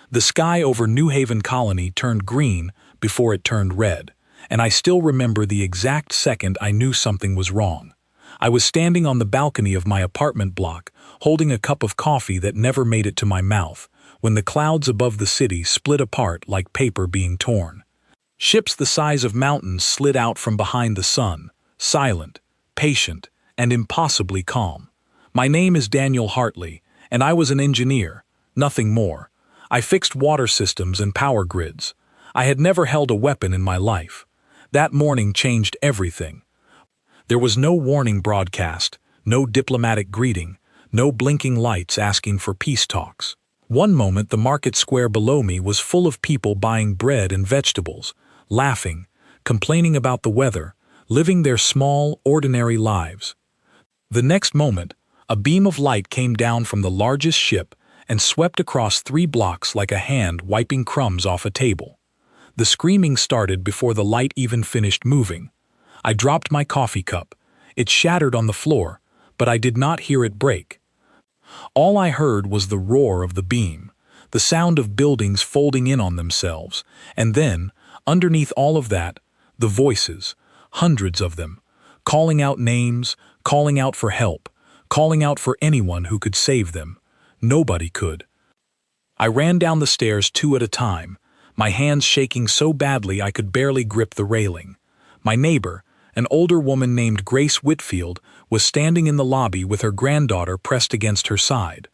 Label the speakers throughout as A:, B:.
A: The sky over New Haven Colony turned green before it turned red, and I still remember the exact second I knew something was wrong. I was standing on the balcony of my apartment block, holding a cup of coffee that never made it to my mouth, when the clouds above the city split apart like paper being torn. Ships the size of mountains slid out from behind the sun, silent, patient, and impossibly calm. My name is Daniel Hartley, and I was an engineer, nothing more. I fixed water systems and power grids. I had never held a weapon in my life. That morning changed everything. There was no warning broadcast, no diplomatic greeting, no blinking lights asking for peace talks. One moment the market square below me was full of people buying bread and vegetables, laughing, complaining about the weather, living their small, ordinary lives. The next moment, a beam of light came down from the largest ship and swept across 3 blocks like a hand wiping crumbs off a table. The screaming started before the light even finished moving. I dropped my coffee cup. It shattered on the floor, but I did not hear it break. All I heard was the roar of the beam, the sound of buildings folding in on themselves, and then, underneath all of that, the voices, hundreds of them, calling out names, calling out for help, calling out for anyone who could save them. Nobody could. I ran down the stairs 2 at a time, my hands shaking so badly I could barely grip the railing. My neighbor, an older woman named Grace Whitfield, was standing in the lobby with her granddaughter pressed against her side.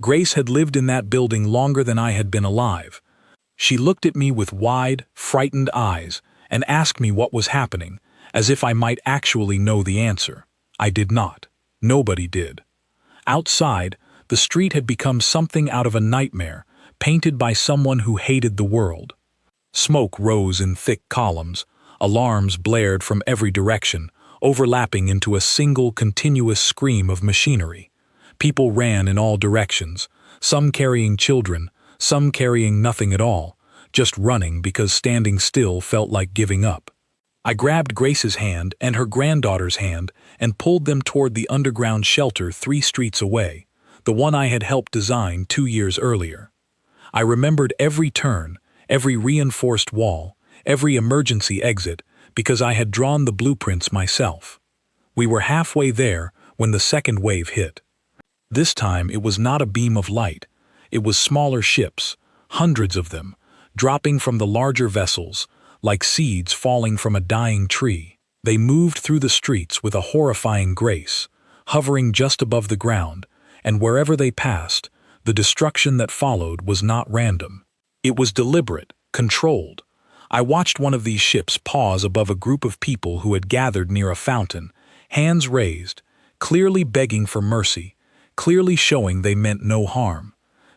A: Grace had lived in that building longer than I had been alive. She looked at me with wide, frightened eyes and asked me what was happening, as if I might actually know the answer. I did not. Nobody did. Outside, the street had become something out of a nightmare, painted by someone who hated the world. Smoke rose in thick columns, alarms blared from every direction, overlapping into a single continuous scream of machinery. People ran in all directions, some carrying children, some carrying nothing at all, just running because standing still felt like giving up. I grabbed Grace's hand and her granddaughter's hand and pulled them toward the underground shelter 3 streets away, the one I had helped design 2 years earlier. I remembered every turn, every reinforced wall, every emergency exit, because I had drawn the blueprints myself. We were halfway there when the second wave hit. This time it was not a beam of light. It was smaller ships, hundreds of them, dropping from the larger vessels, like seeds falling from a dying tree. They moved through the streets with a horrifying grace, hovering just above the ground, and wherever they passed, the destruction that followed was not random. It was deliberate, controlled. I watched one of these ships pause above a group of people who had gathered near a fountain, hands raised, clearly begging for mercy, clearly showing they meant no harm.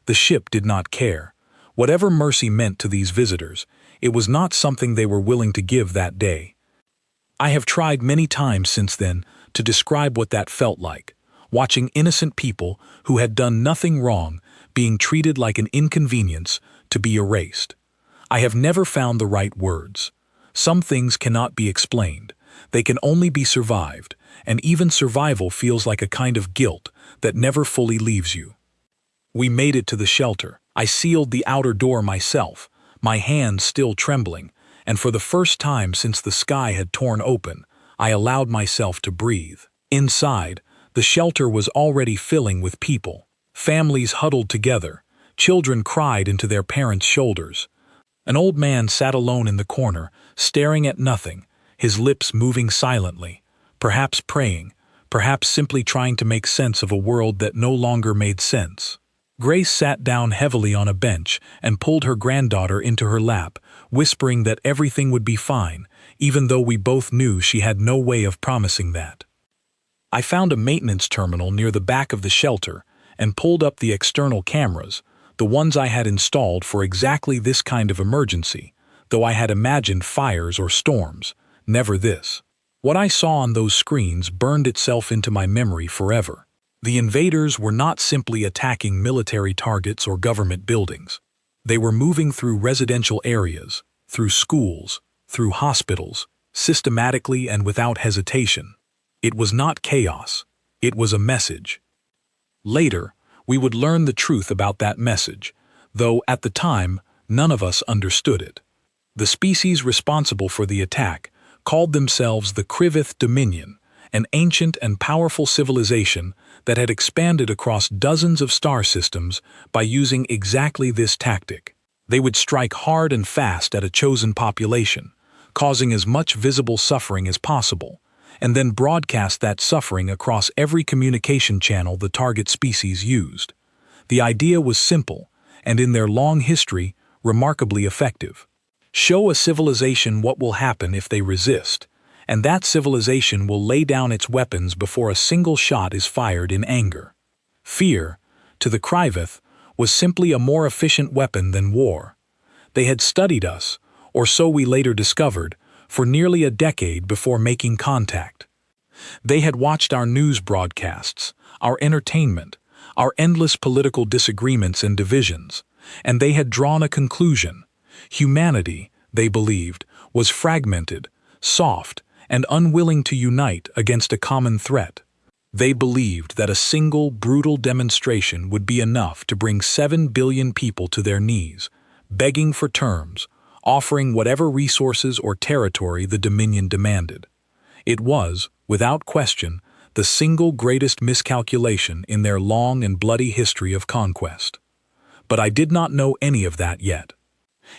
A: The ship did not care. Whatever mercy meant to these visitors, it was not something they were willing to give that day. I have tried many times since then to describe what that felt like, watching innocent people who had done nothing wrong being treated like an inconvenience to be erased. I have never found the right words. Some things cannot be explained. They can only be survived, and even survival feels like a kind of guilt that never fully leaves you. We made it to the shelter. I sealed the outer door myself, my hands still trembling, and for the first time since the sky had torn open, I allowed myself to breathe. Inside, the shelter was already filling with people. Families huddled together. Children cried into their parents' shoulders. An old man sat alone in the corner, staring at nothing, his lips moving silently, perhaps praying, perhaps simply trying to make sense of a world that no longer made sense. Grace sat down heavily on a bench and pulled her granddaughter into her lap, whispering that everything would be fine, even though we both knew she had no way of promising that. I found a maintenance terminal near the back of the shelter and pulled up the external cameras, the ones I had installed for exactly this kind of emergency, though I had imagined fires or storms, never this. What I saw on those screens burned itself into my memory forever. The invaders were not simply attacking military targets or government buildings. They were moving through residential areas, through schools, through hospitals, systematically and without hesitation. It was not chaos. It was a message. Later, we would learn the truth about that message, though at the time, none of us understood it. The species responsible for the attack called themselves the Krivith Dominion, an ancient and powerful civilization that had expanded across dozens of star systems by using exactly this tactic. They would strike hard and fast at a chosen population, causing as much visible suffering as possible, and then broadcast that suffering across every communication channel the target species used. The idea was simple, and in their long history, remarkably effective. Show a civilization what will happen if they resist, and that civilization will lay down its weapons before a single shot is fired in anger. Fear, to the Krivith, was simply a more efficient weapon than war. They had studied us, or so we later discovered, for nearly a decade before making contact. They had watched our news broadcasts, our entertainment, our endless political disagreements and divisions, and they had drawn a conclusion. Humanity, they believed, was fragmented, soft, and unwilling to unite against a common threat. They believed that a single, brutal demonstration would be enough to bring 7 billion people to their knees, begging for terms, offering whatever resources or territory the Dominion demanded. It was, without question, the single greatest miscalculation in their long and bloody history of conquest. But I did not know any of that yet.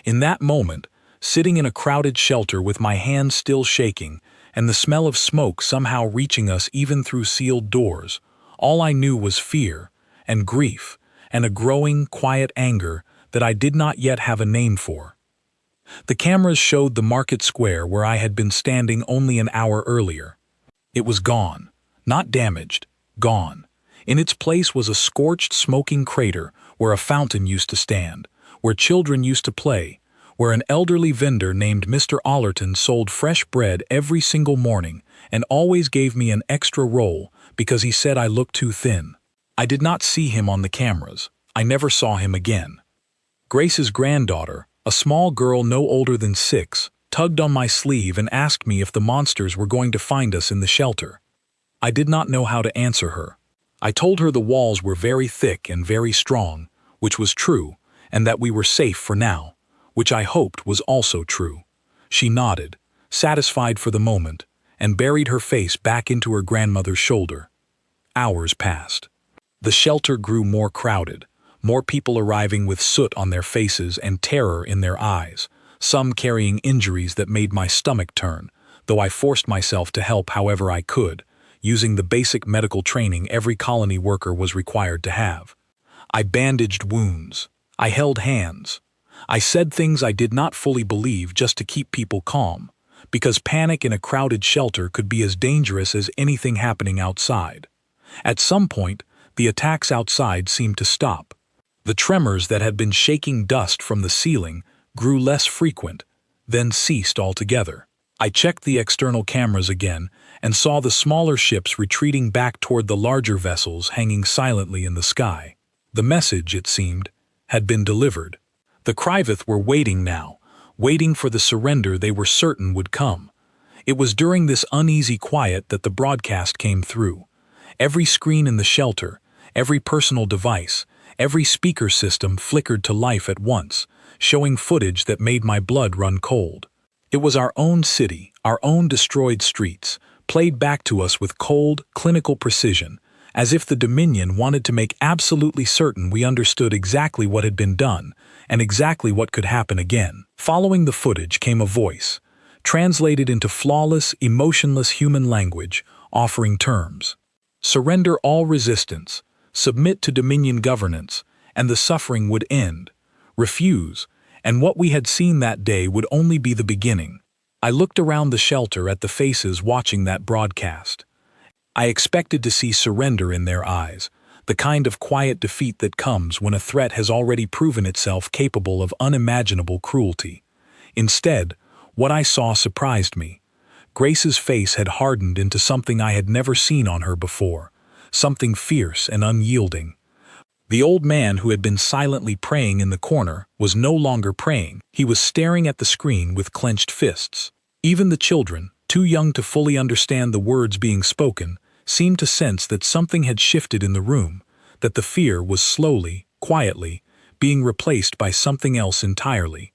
A: In that moment, sitting in a crowded shelter with my hands still shaking and the smell of smoke somehow reaching us even through sealed doors, all I knew was fear and grief and a growing, quiet anger that I did not yet have a name for. The cameras showed the market square where I had been standing only an hour earlier. It was gone, not damaged, gone. In its place was a scorched, smoking crater where a fountain used to stand, where children used to play, where an elderly vendor named Mr. Allerton sold fresh bread every single morning and always gave me an extra roll because he said I looked too thin. I did not see him on the cameras. I never saw him again. Grace's granddaughter, a small girl no older than 6, tugged on my sleeve and asked me if the monsters were going to find us in the shelter. I did not know how to answer her. I told her the walls were very thick and very strong, which was true, and that we were safe for now, which I hoped was also true. She nodded, satisfied for the moment, and buried her face back into her grandmother's shoulder. Hours passed. The shelter grew more crowded, more people arriving with soot on their faces and terror in their eyes, some carrying injuries that made my stomach turn, though I forced myself to help however I could, using the basic medical training every colony worker was required to have. I bandaged wounds. I held hands. I said things I did not fully believe just to keep people calm, because panic in a crowded shelter could be as dangerous as anything happening outside. At some point, the attacks outside seemed to stop. The tremors that had been shaking dust from the ceiling grew less frequent, then ceased altogether. I checked the external cameras again and saw the smaller ships retreating back toward the larger vessels hanging silently in the sky. The message, it seemed, had been delivered. The Krivith were waiting now, waiting for the surrender they were certain would come. It was during this uneasy quiet that the broadcast came through. Every screen in the shelter, every personal device, every speaker system flickered to life at once, showing footage that made my blood run cold. It was our own city, our own destroyed streets, played back to us with cold, clinical precision, as if the Dominion wanted to make absolutely certain we understood exactly what had been done and exactly what could happen again. Following the footage came a voice, translated into flawless, emotionless human language, offering terms. Surrender all resistance, submit to Dominion governance, and the suffering would end. Refuse, and what we had seen that day would only be the beginning. I looked around the shelter at the faces watching that broadcast. I expected to see surrender in their eyes, the kind of quiet defeat that comes when a threat has already proven itself capable of unimaginable cruelty. Instead, what I saw surprised me. Grace's face had hardened into something I had never seen on her before, something fierce and unyielding. The old man who had been silently praying in the corner was no longer praying. He was staring at the screen with clenched fists. Even the children, too young to fully understand the words being spoken, seemed to sense that something had shifted in the room, that the fear was slowly, quietly, being replaced by something else entirely.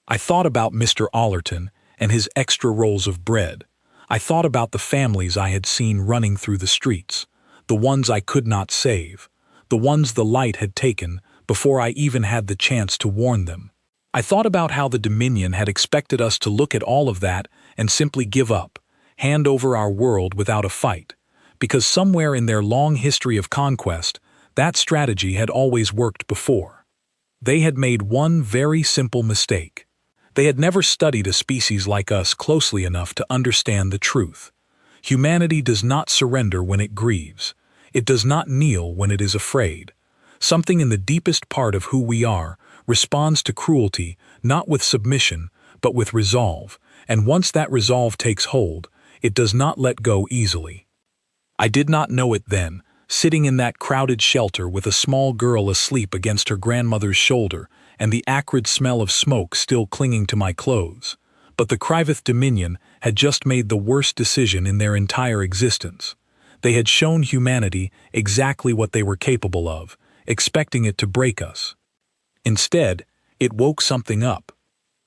A: I thought about Mr. Allerton and his extra rolls of bread. I thought about the families I had seen running through the streets, the ones I could not save, the ones the light had taken before I even had the chance to warn them. I thought about how the Dominion had expected us to look at all of that and simply give up, hand over our world without a fight, because somewhere in their long history of conquest, that strategy had always worked before. They had made one very simple mistake. They had never studied a species like us closely enough to understand the truth. Humanity does not surrender when it grieves. It does not kneel when it is afraid. Something in the deepest part of who we are responds to cruelty not with submission, but with resolve, and once that resolve takes hold, it does not let go easily. I did not know it then, sitting in that crowded shelter with a small girl asleep against her grandmother's shoulder and the acrid smell of smoke still clinging to my clothes. But the Kryvith Dominion had just made the worst decision in their entire existence. They had shown humanity exactly what they were capable of, expecting it to break us. Instead, it woke something up.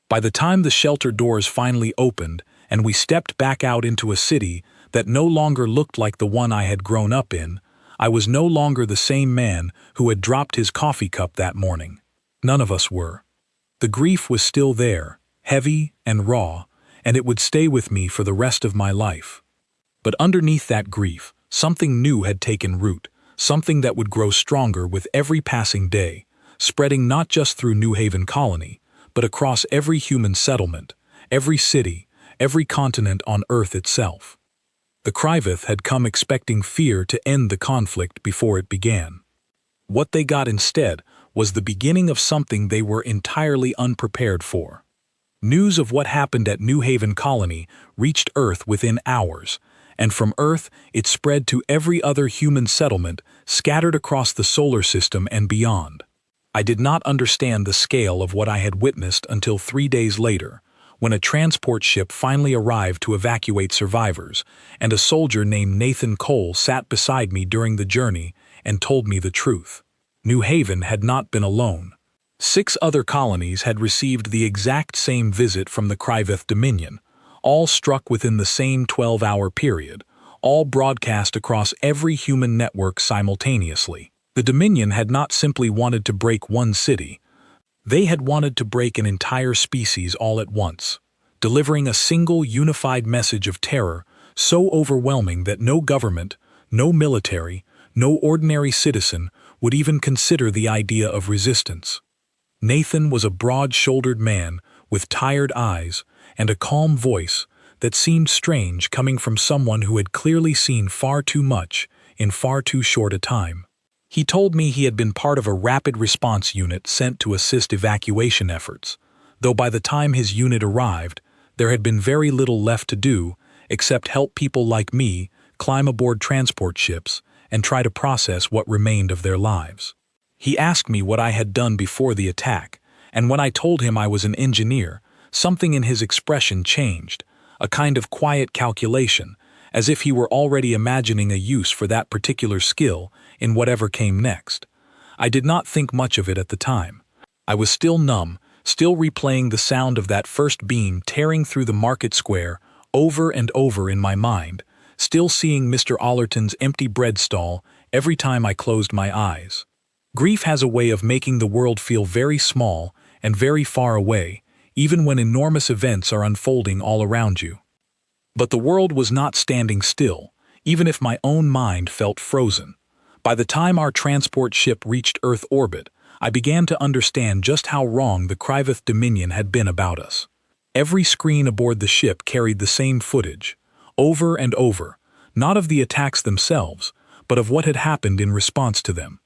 A: By the time the shelter doors finally opened and we stepped back out into a city that no longer looked like the one I had grown up in, I was no longer the same man who had dropped his coffee cup that morning. None of us were. The grief was still there, heavy and raw, and it would stay with me for the rest of my life. But underneath that grief, something new had taken root, something that would grow stronger with every passing day, spreading not just through New Haven Colony, but across every human settlement, every city, every continent on Earth itself. The Kryvith had come expecting fear to end the conflict before it began. What they got instead was the beginning of something they were entirely unprepared for. News of what happened at New Haven Colony reached Earth within hours, and from Earth it spread to every other human settlement scattered across the solar system and beyond. I did not understand the scale of what I had witnessed until 3 days later, when a transport ship finally arrived to evacuate survivors, and a soldier named Nathan Cole sat beside me during the journey and told me the truth. New Haven had not been alone. 6 other colonies had received the exact same visit from the Kryvith Dominion, all struck within the same 12-hour period, all broadcast across every human network simultaneously. The Dominion had not simply wanted to break one city. They had wanted to break an entire species all at once, delivering a single unified message of terror so overwhelming that no government, no military, no ordinary citizen would even consider the idea of resistance. Nathan was a broad-shouldered man with tired eyes and a calm voice that seemed strange coming from someone who had clearly seen far too much in far too short a time. He told me he had been part of a rapid response unit sent to assist evacuation efforts, though by the time his unit arrived, there had been very little left to do except help people like me climb aboard transport ships and try to process what remained of their lives. He asked me what I had done before the attack, and when I told him I was an engineer, something in his expression changed, a kind of quiet calculation, as if he were already imagining a use for that particular skill in whatever came next. I did not think much of it at the time. I was still numb, still replaying the sound of that first beam tearing through the market square over and over in my mind, still seeing Mr. Allerton's empty bread stall every time I closed my eyes. Grief has a way of making the world feel very small and very far away, even when enormous events are unfolding all around you. But the world was not standing still, even if my own mind felt frozen. By the time our transport ship reached Earth orbit, I began to understand just how wrong the Kryvith Dominion had been about us. Every screen aboard the ship carried the same footage, over and over, not of the attacks themselves, but of what had happened in response to them.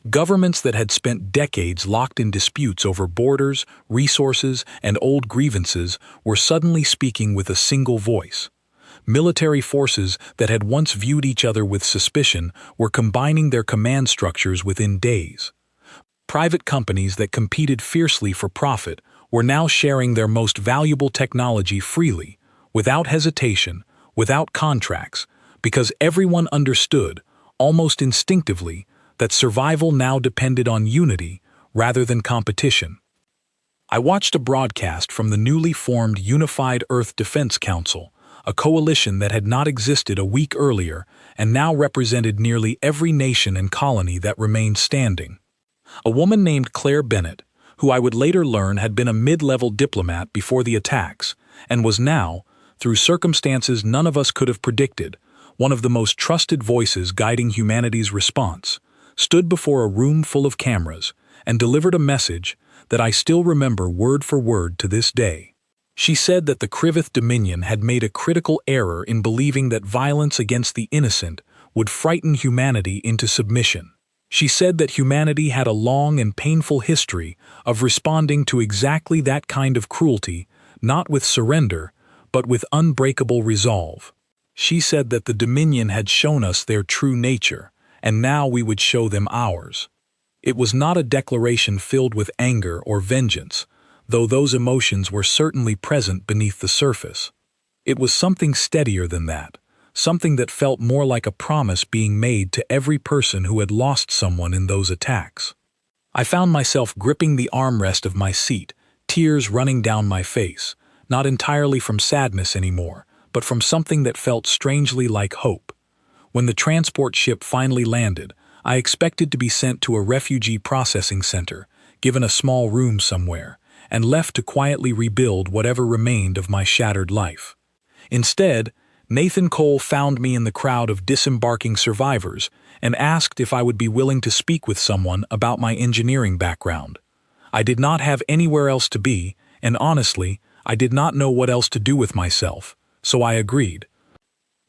A: Governments that had spent decades locked in disputes over borders, resources, and old grievances were suddenly speaking with a single voice. Military forces that had once viewed each other with suspicion were combining their command structures within days. Private companies that competed fiercely for profit were now sharing their most valuable technology freely, without hesitation, without contracts, because everyone understood, almost instinctively, that survival now depended on unity rather than competition. I watched a broadcast from the newly formed Unified Earth Defense Council, a coalition that had not existed a week earlier and now represented nearly every nation and colony that remained standing. A woman named Claire Bennett, who I would later learn had been a mid-level diplomat before the attacks, and was now, through circumstances none of us could have predicted, one of the most trusted voices guiding humanity's response, stood before a room full of cameras and delivered a message that I still remember word for word to this day. She said that the Krivith Dominion had made a critical error in believing that violence against the innocent would frighten humanity into submission. She said that humanity had a long and painful history of responding to exactly that kind of cruelty, not with surrender, but with unbreakable resolve. She said that the Dominion had shown us their true nature, and now we would show them ours. It was not a declaration filled with anger or vengeance, though those emotions were certainly present beneath the surface. It was something steadier than that, something that felt more like a promise being made to every person who had lost someone in those attacks. I found myself gripping the armrest of my seat, tears running down my face, not entirely from sadness anymore, but from something that felt strangely like hope. When the transport ship finally landed, I expected to be sent to a refugee processing center, given a small room somewhere, and left to quietly rebuild whatever remained of my shattered life. Instead, Nathan Cole found me in the crowd of disembarking survivors and asked if I would be willing to speak with someone about my engineering background. I did not have anywhere else to be, and honestly, I did not know what else to do with myself, so I agreed.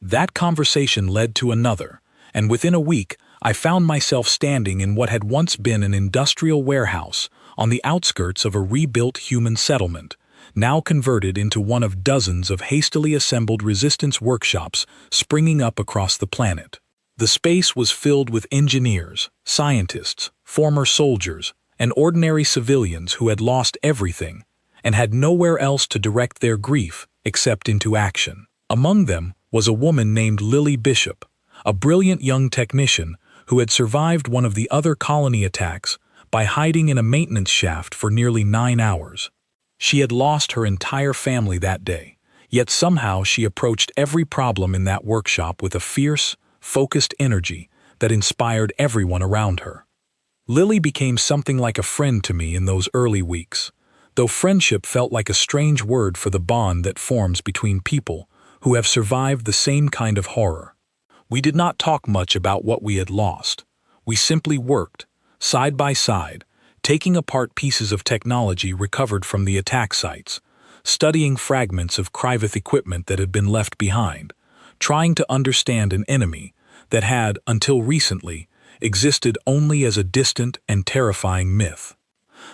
A: That conversation led to another, and within a week, I found myself standing in what had once been an industrial warehouse on the outskirts of a rebuilt human settlement, now converted into one of dozens of hastily assembled resistance workshops springing up across the planet. The space was filled with engineers, scientists, former soldiers, and ordinary civilians who had lost everything and had nowhere else to direct their grief except into action. Among them was a woman named Lily Bishop, a brilliant young technician who had survived one of the other colony attacks by hiding in a maintenance shaft for nearly 9 hours. She had lost her entire family that day, yet somehow she approached every problem in that workshop with a fierce, focused energy that inspired everyone around her. Lily became something like a friend to me in those early weeks, though friendship felt like a strange word for the bond that forms between people who have survived the same kind of horror. We did not talk much about what we had lost. We simply worked, side by side, taking apart pieces of technology recovered from the attack sites, studying fragments of Krivith equipment that had been left behind, trying to understand an enemy that had, until recently, existed only as a distant and terrifying myth.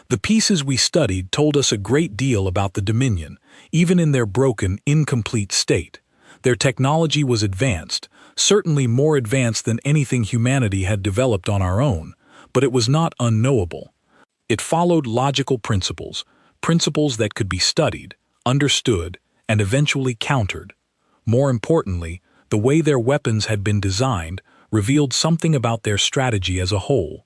A: The pieces we studied told us a great deal about the Dominion, even in their broken, incomplete state. Their technology was advanced, certainly more advanced than anything humanity had developed on our own, but it was not unknowable. It followed logical principles, principles that could be studied, understood, and eventually countered. More importantly, the way their weapons had been designed revealed something about their strategy as a whole.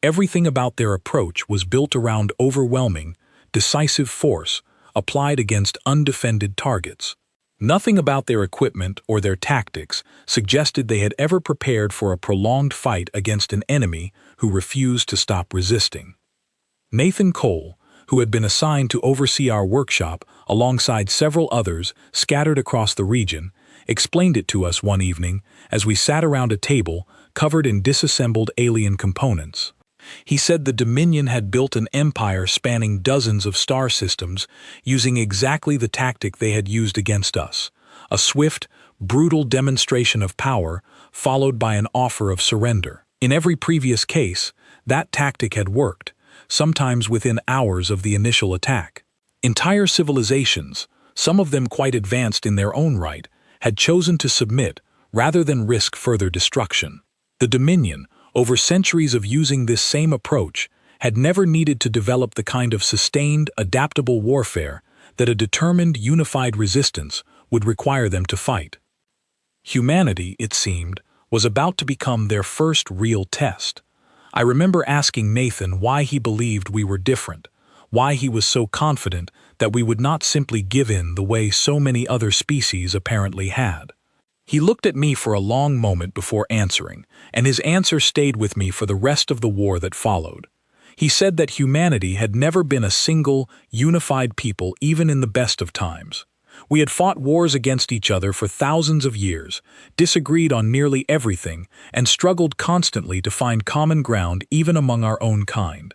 A: Everything about their approach was built around overwhelming, decisive force applied against undefended targets. Nothing about their equipment or their tactics suggested they had ever prepared for a prolonged fight against an enemy who refused to stop resisting. Nathan Cole, who had been assigned to oversee our workshop alongside several others scattered across the region, explained it to us one evening as we sat around a table covered in disassembled alien components. He said the Dominion had built an empire spanning dozens of star systems using exactly the tactic they had used against us, a swift, brutal demonstration of power followed by an offer of surrender. In every previous case, that tactic had worked, sometimes within hours of the initial attack. Entire civilizations, some of them quite advanced in their own right, had chosen to submit rather than risk further destruction. The Dominion, over centuries of using this same approach, had never needed to develop the kind of sustained, adaptable warfare that a determined, unified resistance would require them to fight. Humanity, it seemed, was about to become their first real test. I remember asking Nathan why he believed we were different, why he was so confident that we would not simply give in the way so many other species apparently had. He looked at me for a long moment before answering, and his answer stayed with me for the rest of the war that followed. He said that humanity had never been a single, unified people even in the best of times. We had fought wars against each other for thousands of years, disagreed on nearly everything, and struggled constantly to find common ground even among our own kind.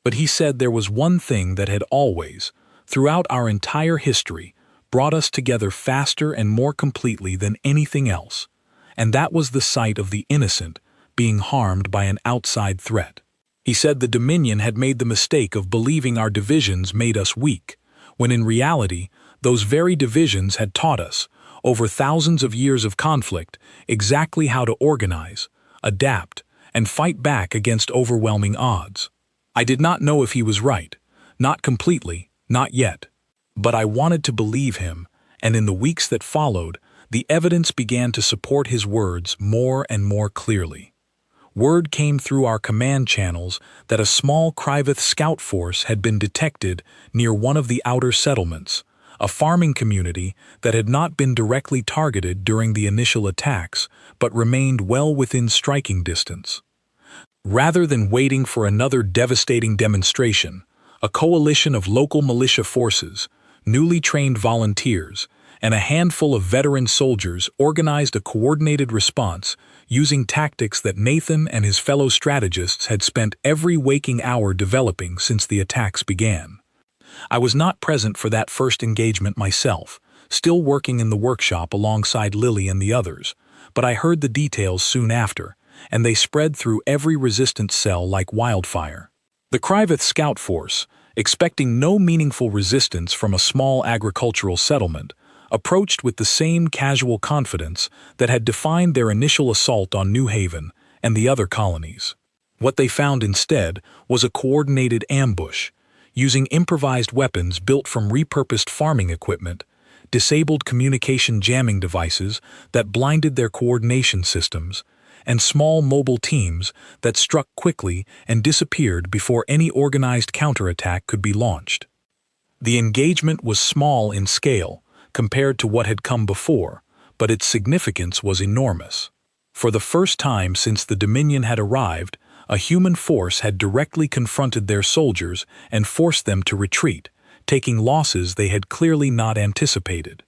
A: But he said there was one thing that had always, throughout our entire history, brought us together faster and more completely than anything else, and that was the sight of the innocent being harmed by an outside threat. He said the Dominion had made the mistake of believing our divisions made us weak, when in reality, those very divisions had taught us, over thousands of years of conflict, exactly how to organize, adapt, and fight back against overwhelming odds. I did not know if he was right, not completely, not yet. But I wanted to believe him, and in the weeks that followed, the evidence began to support his words more and more clearly. Word came through our command channels that a small Kryvith scout force had been detected near one of the outer settlements, a farming community that had not been directly targeted during the initial attacks, but remained well within striking distance. Rather than waiting for another devastating demonstration, a coalition of local militia forces, newly trained volunteers, and a handful of veteran soldiers organized a coordinated response using tactics that Nathan and his fellow strategists had spent every waking hour developing since the attacks began. I was not present for that first engagement myself, still working in the workshop alongside Lily and the others, but I heard the details soon after, and they spread through every resistance cell like wildfire. The Kryvith Scout Force, expecting no meaningful resistance from a small agricultural settlement, approached with the same casual confidence that had defined their initial assault on New Haven and the other colonies. What they found instead was a coordinated ambush, using improvised weapons built from repurposed farming equipment, disabled communication jamming devices that blinded their coordination systems, and small mobile teams that struck quickly and disappeared before any organized counterattack could be launched. The engagement was small in scale compared to what had come before, but its significance was enormous. For the first time since the Dominion had arrived, a human force had directly confronted their soldiers and forced them to retreat, taking losses they had clearly not anticipated.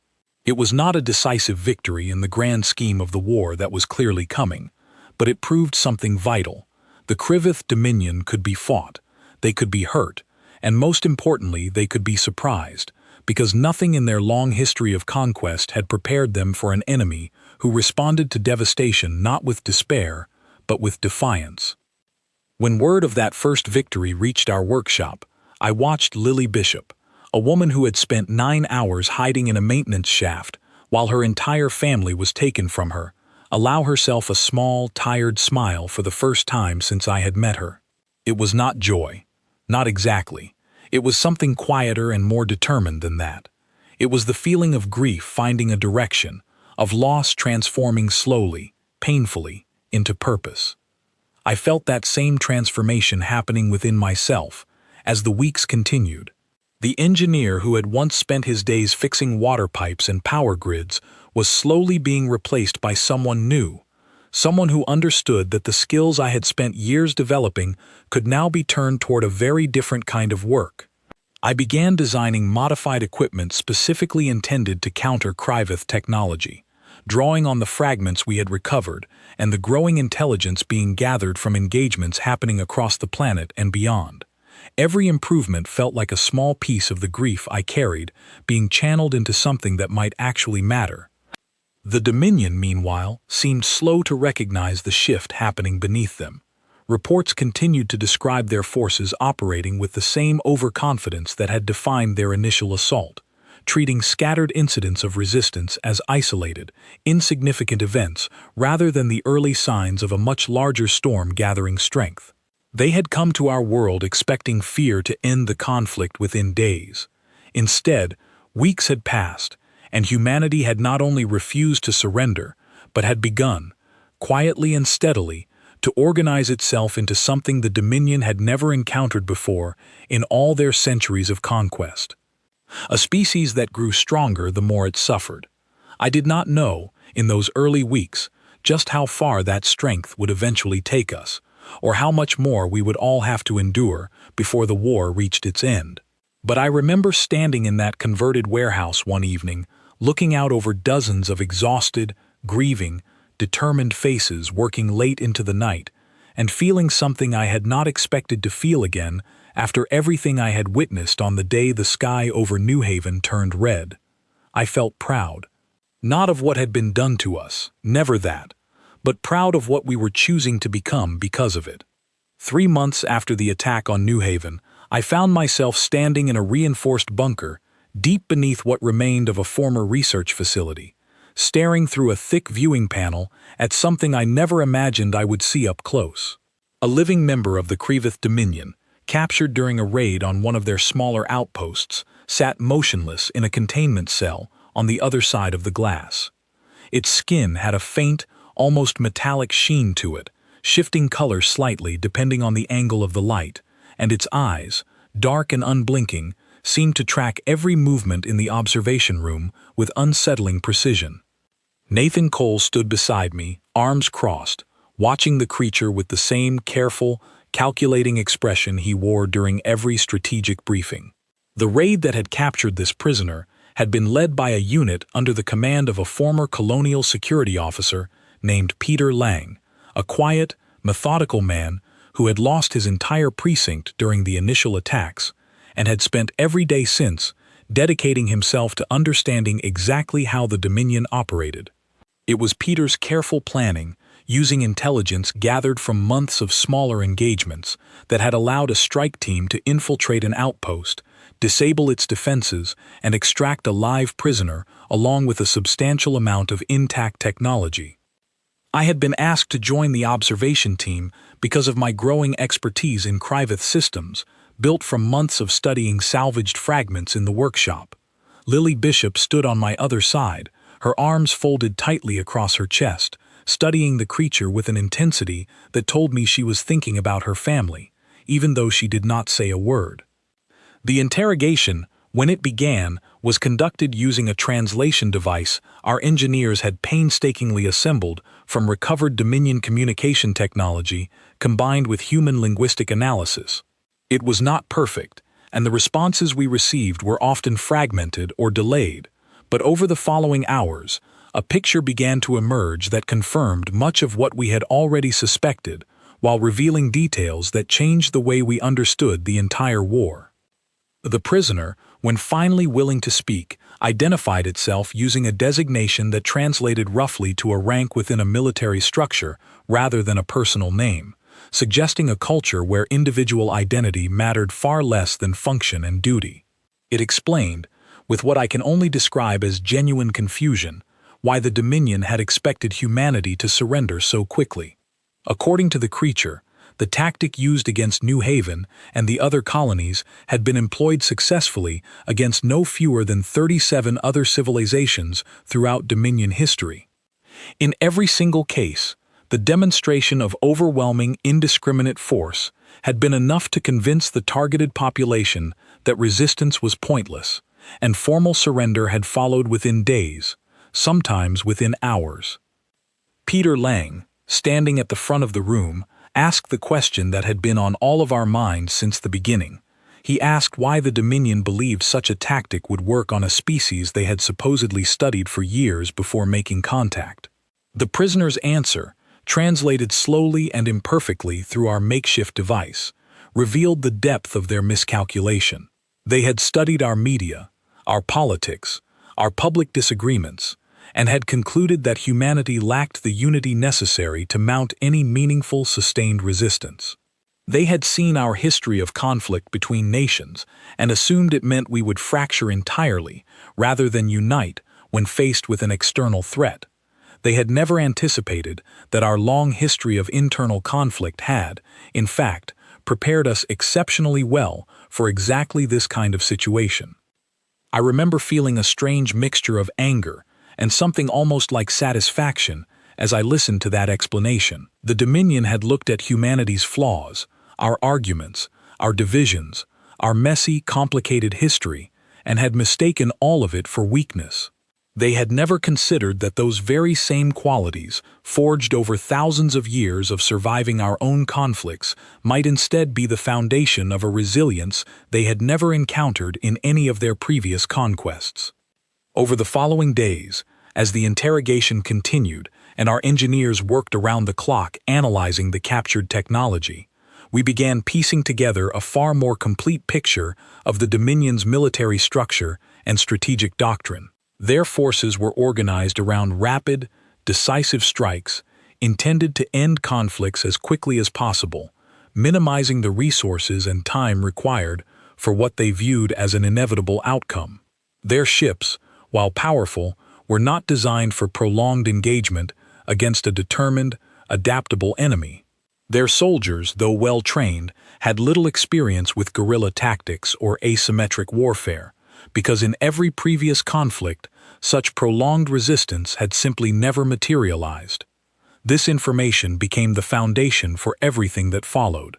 A: It was not a decisive victory in the grand scheme of the war that was clearly coming, but it proved something vital. The Kryvith Dominion could be fought, they could be hurt, and most importantly, they could be surprised, because nothing in their long history of conquest had prepared them for an enemy who responded to devastation not with despair, but with defiance. When word of that first victory reached our workshop, I watched Lily Bishop, a woman who had spent 9 hours hiding in a maintenance shaft while her entire family was taken from her, allow herself a small, tired smile for the first time since I had met her. It was not joy. Not exactly. It was something quieter and more determined than that. It was the feeling of grief finding a direction, of loss transforming slowly, painfully, into purpose. I felt that same transformation happening within myself as the weeks continued. The engineer who had once spent his days fixing water pipes and power grids was slowly being replaced by someone new, someone who understood that the skills I had spent years developing could now be turned toward a very different kind of work. I began designing modified equipment specifically intended to counter Kryvith technology, drawing on the fragments we had recovered and the growing intelligence being gathered from engagements happening across the planet and beyond. Every improvement felt like a small piece of the grief I carried being channeled into something that might actually matter. The Dominion, meanwhile, seemed slow to recognize the shift happening beneath them. Reports continued to describe their forces operating with the same overconfidence that had defined their initial assault, treating scattered incidents of resistance as isolated, insignificant events rather than the early signs of a much larger storm gathering strength. They had come to our world expecting fear to end the conflict within days. Instead, weeks had passed, and humanity had not only refused to surrender, but had begun, quietly and steadily, to organize itself into something the Dominion had never encountered before in all their centuries of conquest. A species that grew stronger the more it suffered. I did not know, in those early weeks, just how far that strength would eventually take us, or how much more we would all have to endure before the war reached its end. But I remember standing in that converted warehouse one evening, looking out over dozens of exhausted, grieving, determined faces working late into the night, and feeling something I had not expected to feel again after everything I had witnessed on the day the sky over New Haven turned red. I felt proud. Not of what had been done to us, never that, but proud of what we were choosing to become because of it. 3 months after the attack on New Haven, I found myself standing in a reinforced bunker, deep beneath what remained of a former research facility, staring through a thick viewing panel at something I never imagined I would see up close. A living member of the Krevith Dominion, captured during a raid on one of their smaller outposts, sat motionless in a containment cell on the other side of the glass. Its skin had a faint, almost metallic sheen to it, shifting color slightly depending on the angle of the light, and its eyes, dark and unblinking, seemed to track every movement in the observation room with unsettling precision. Nathan Cole stood beside me, arms crossed, watching the creature with the same careful, calculating expression he wore during every strategic briefing. The raid that had captured this prisoner had been led by a unit under the command of a former colonial security officer named Peter Lang, a quiet, methodical man who had lost his entire precinct during the initial attacks and had spent every day since dedicating himself to understanding exactly how the Dominion operated. It was Peter's careful planning, using intelligence gathered from months of smaller engagements, that had allowed a strike team to infiltrate an outpost, disable its defenses, and extract a live prisoner along with a substantial amount of intact technology. I had been asked to join the observation team because of my growing expertise in Krevith systems, built from months of studying salvaged fragments in the workshop. Lily Bishop stood on my other side, her arms folded tightly across her chest, studying the creature with an intensity that told me she was thinking about her family, even though she did not say a word. The interrogation, when it began, was conducted using a translation device our engineers had painstakingly assembled from recovered Dominion communication technology combined with human linguistic analysis. It was not perfect, and the responses we received were often fragmented or delayed, but over the following hours, a picture began to emerge that confirmed much of what we had already suspected, while revealing details that changed the way we understood the entire war. The prisoner, when finally willing to speak, identified itself using a designation that translated roughly to a rank within a military structure rather than a personal name, suggesting a culture where individual identity mattered far less than function and duty. It explained, with what I can only describe as genuine confusion, why the Dominion had expected humanity to surrender so quickly. According to the creature, the tactic used against New Haven and the other colonies had been employed successfully against no fewer than 37 other civilizations throughout Dominion history. In every single case, the demonstration of overwhelming, indiscriminate force had been enough to convince the targeted population that resistance was pointless, and formal surrender had followed within days, sometimes within hours. Peter Lang, standing at the front of the room, asked the question that had been on all of our minds since the beginning. He asked why the Dominion believed such a tactic would work on a species they had supposedly studied for years before making contact. The prisoner's answer, translated slowly and imperfectly through our makeshift device, revealed the depth of their miscalculation. They had studied our media, our politics, our public disagreements, and had concluded that humanity lacked the unity necessary to mount any meaningful, sustained resistance. They had seen our history of conflict between nations and assumed it meant we would fracture entirely rather than unite when faced with an external threat. They had never anticipated that our long history of internal conflict had, in fact, prepared us exceptionally well for exactly this kind of situation. I remember feeling a strange mixture of anger and something almost like satisfaction as I listened to that explanation. The Dominion had looked at humanity's flaws, our arguments, our divisions, our messy, complicated history, and had mistaken all of it for weakness. They had never considered that those very same qualities, forged over thousands of years of surviving our own conflicts, might instead be the foundation of a resilience they had never encountered in any of their previous conquests. Over the following days, as the interrogation continued and our engineers worked around the clock analyzing the captured technology, we began piecing together a far more complete picture of the Dominion's military structure and strategic doctrine. Their forces were organized around rapid, decisive strikes intended to end conflicts as quickly as possible, minimizing the resources and time required for what they viewed as an inevitable outcome. Their ships, while powerful, were not designed for prolonged engagement against a determined, adaptable enemy. Their soldiers, though well-trained, had little experience with guerrilla tactics or asymmetric warfare, because in every previous conflict, such prolonged resistance had simply never materialized. This information became the foundation for everything that followed.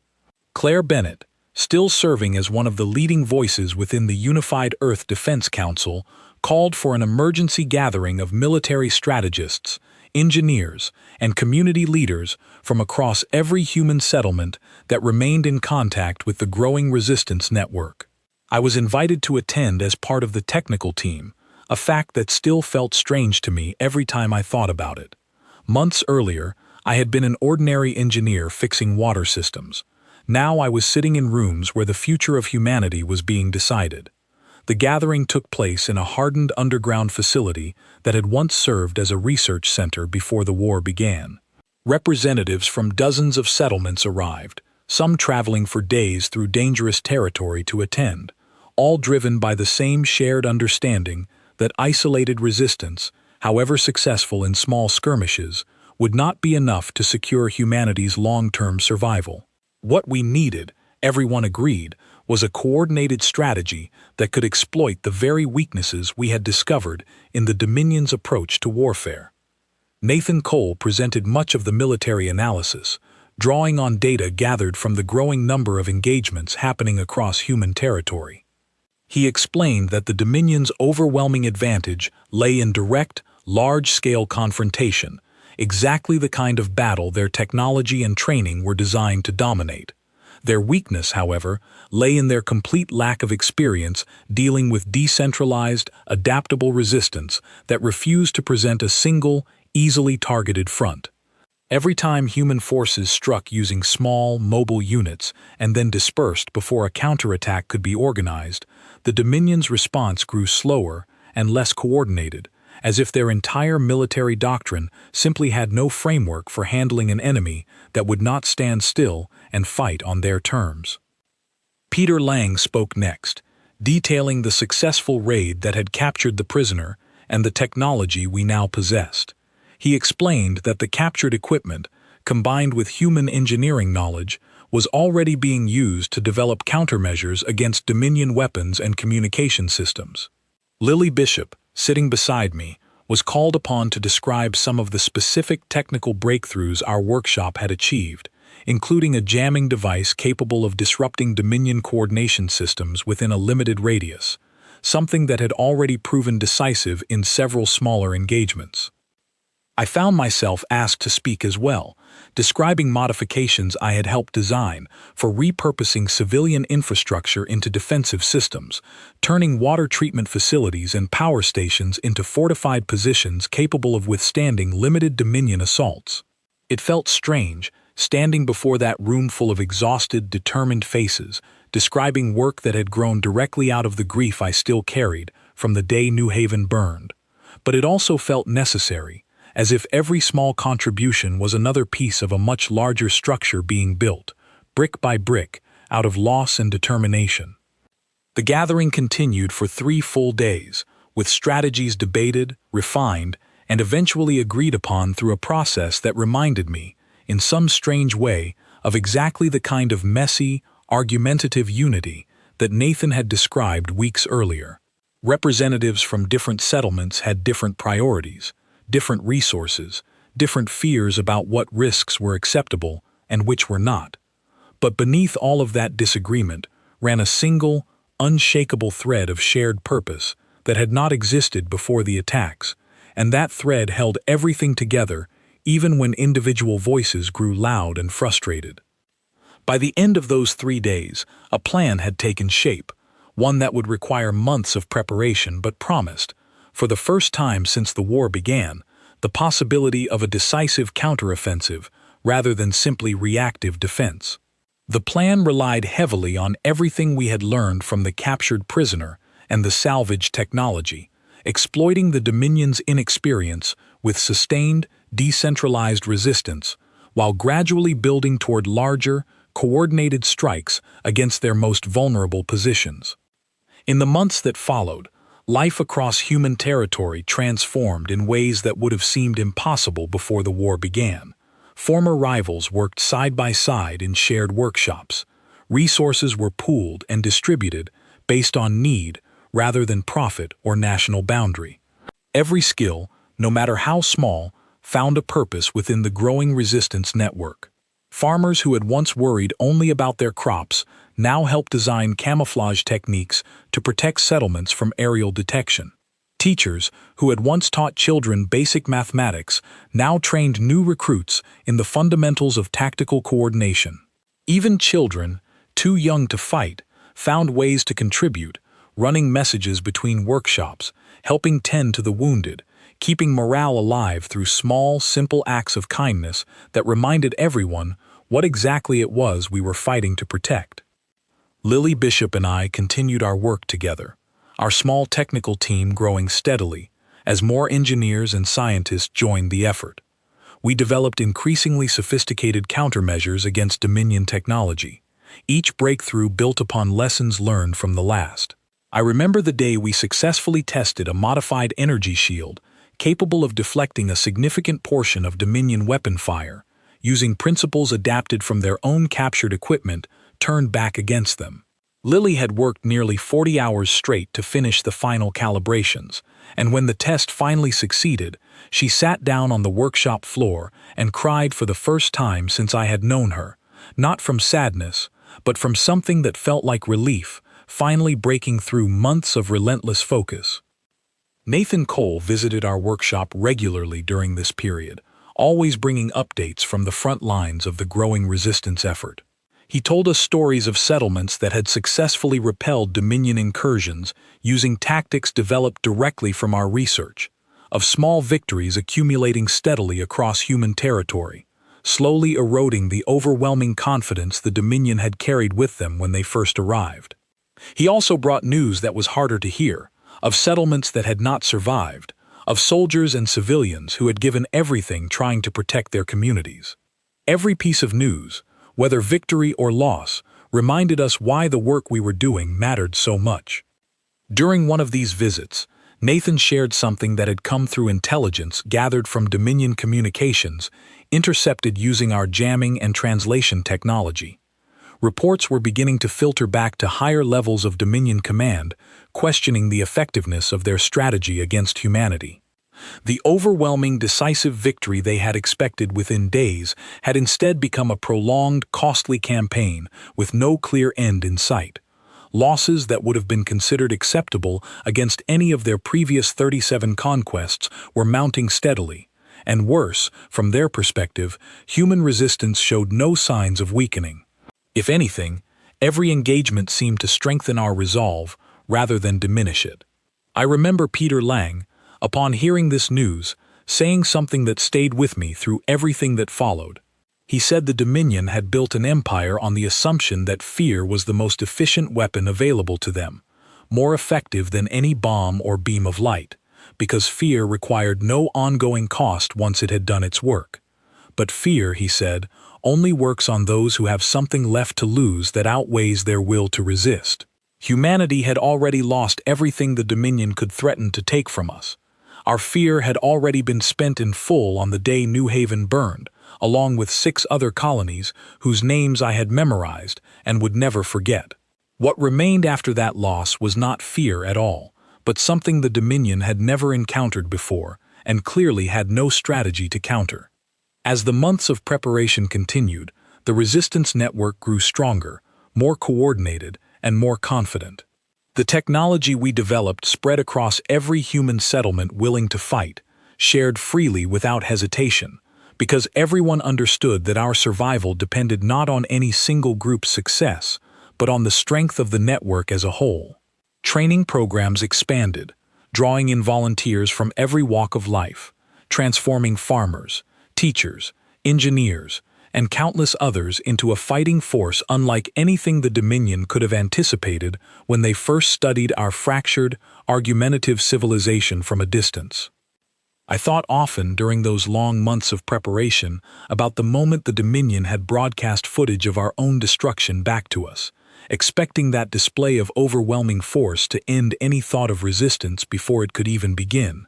A: Claire Bennett, still serving as one of the leading voices within the Unified Earth Defense Council, called for an emergency gathering of military strategists, engineers, and community leaders from across every human settlement that remained in contact with the growing resistance network. I was invited to attend as part of the technical team, a fact that still felt strange to me every time I thought about it. Months earlier, I had been an ordinary engineer fixing water systems. Now I was sitting in rooms where the future of humanity was being decided. The gathering took place in a hardened underground facility that had once served as a research center before the war began. Representatives from dozens of settlements arrived, some traveling for days through dangerous territory to attend, all driven by the same shared understanding that isolated resistance, however successful in small skirmishes, would not be enough to secure humanity's long-term survival. What we needed, everyone agreed, was a coordinated strategy that could exploit the very weaknesses we had discovered in the Dominion's approach to warfare. Nathan Cole presented much of the military analysis, drawing on data gathered from the growing number of engagements happening across human territory. He explained that the Dominion's overwhelming advantage lay in direct, large-scale confrontation, exactly the kind of battle their technology and training were designed to dominate. Their weakness, however, lay in their complete lack of experience dealing with decentralized, adaptable resistance that refused to present a single, easily targeted front. Every time human forces struck using small, mobile units and then dispersed before a counterattack could be organized, the Dominion's response grew slower and less coordinated, as if their entire military doctrine simply had no framework for handling an enemy that would not stand still and fight on their terms. Peter Lang spoke next, detailing the successful raid that had captured the prisoner and the technology we now possessed. He explained that the captured equipment, combined with human engineering knowledge, was already being used to develop countermeasures against Dominion weapons and communication systems. Lily Bishop, sitting beside me, was called upon to describe some of the specific technical breakthroughs our workshop had achieved, including a jamming device capable of disrupting Dominion coordination systems within a limited radius, something that had already proven decisive in several smaller engagements. I found myself asked to speak as well, describing modifications I had helped design for repurposing civilian infrastructure into defensive systems, turning water treatment facilities and power stations into fortified positions capable of withstanding limited Dominion assaults. It felt strange, standing before that room full of exhausted, determined faces, describing work that had grown directly out of the grief I still carried from the day New Haven burned. But it also felt necessary, as if every small contribution was another piece of a much larger structure being built, brick by brick, out of loss and determination. The gathering continued for 3 full days, with strategies debated, refined, and eventually agreed upon through a process that reminded me, in some strange way, of exactly the kind of messy, argumentative unity that Nathan had described weeks earlier. Representatives from different settlements had different priorities, different resources, different fears about what risks were acceptable and which were not. But beneath all of that disagreement ran a single, unshakable thread of shared purpose that had not existed before the attacks, and that thread held everything together even when individual voices grew loud and frustrated. By the end of those 3 days, a plan had taken shape, one that would require months of preparation but promised, for the first time since the war began, the possibility of a decisive counteroffensive rather than simply reactive defense. The plan relied heavily on everything we had learned from the captured prisoner and the salvage technology, exploiting the Dominion's inexperience with sustained, decentralized resistance, while gradually building toward larger, coordinated strikes against their most vulnerable positions. In the months that followed, life across human territory transformed in ways that would have seemed impossible before the war began. Former rivals worked side by side in shared workshops. Resources were pooled and distributed based on need rather than profit or national boundary. Every skill, no matter how small, found a purpose within the growing resistance network. Farmers who had once worried only about their crops now helped design camouflage techniques to protect settlements from aerial detection. Teachers who had once taught children basic mathematics now trained new recruits in the fundamentals of tactical coordination. Even children, too young to fight, found ways to contribute, running messages between workshops, helping tend to the wounded, keeping morale alive through small, simple acts of kindness that reminded everyone what exactly it was we were fighting to protect. Lily Bishop and I continued our work together, our small technical team growing steadily as more engineers and scientists joined the effort. We developed increasingly sophisticated countermeasures against Dominion technology, each breakthrough built upon lessons learned from the last. I remember the day we successfully tested a modified energy shield capable of deflecting a significant portion of Dominion weapon fire, using principles adapted from their own captured equipment turned back against them. Lily had worked nearly 40 hours straight to finish the final calibrations, and when the test finally succeeded, she sat down on the workshop floor and cried for the first time since I had known her, not from sadness, but from something that felt like relief, finally breaking through months of relentless focus. Nathan Cole visited our workshop regularly during this period, always bringing updates from the front lines of the growing resistance effort. He told us stories of settlements that had successfully repelled Dominion incursions using tactics developed directly from our research, of small victories accumulating steadily across human territory, slowly eroding the overwhelming confidence the Dominion had carried with them when they first arrived. He also brought news that was harder to hear, of settlements that had not survived, of soldiers and civilians who had given everything trying to protect their communities. Every piece of news, whether victory or loss, reminded us why the work we were doing mattered so much. During one of these visits, Nathan shared something that had come through intelligence gathered from Dominion communications, intercepted using our jamming and translation technology. Reports were beginning to filter back to higher levels of Dominion command, questioning the effectiveness of their strategy against humanity. The overwhelming, decisive victory they had expected within days had instead become a prolonged, costly campaign with no clear end in sight. Losses that would have been considered acceptable against any of their previous 37 conquests were mounting steadily, and worse, from their perspective, human resistance showed no signs of weakening. If anything, every engagement seemed to strengthen our resolve rather than diminish it. I remember Peter Lang, upon hearing this news, saying something that stayed with me through everything that followed. He said the Dominion had built an empire on the assumption that fear was the most efficient weapon available to them, more effective than any bomb or beam of light, because fear required no ongoing cost once it had done its work. But fear, he said, only works on those who have something left to lose that outweighs their will to resist. Humanity had already lost everything the Dominion could threaten to take from us. Our fear had already been spent in full on the day New Haven burned, along with 6 other colonies whose names I had memorized and would never forget. What remained after that loss was not fear at all, but something the Dominion had never encountered before, and clearly had no strategy to counter. As the months of preparation continued, the resistance network grew stronger, more coordinated, and more confident. The technology we developed spread across every human settlement willing to fight, shared freely without hesitation, because everyone understood that our survival depended not on any single group's success, but on the strength of the network as a whole. Training programs expanded, drawing in volunteers from every walk of life, transforming farmers, teachers, engineers, and countless others into a fighting force unlike anything the Dominion could have anticipated when they first studied our fractured, argumentative civilization from a distance. I thought often during those long months of preparation about the moment the Dominion had broadcast footage of our own destruction back to us, expecting that display of overwhelming force to end any thought of resistance before it could even begin.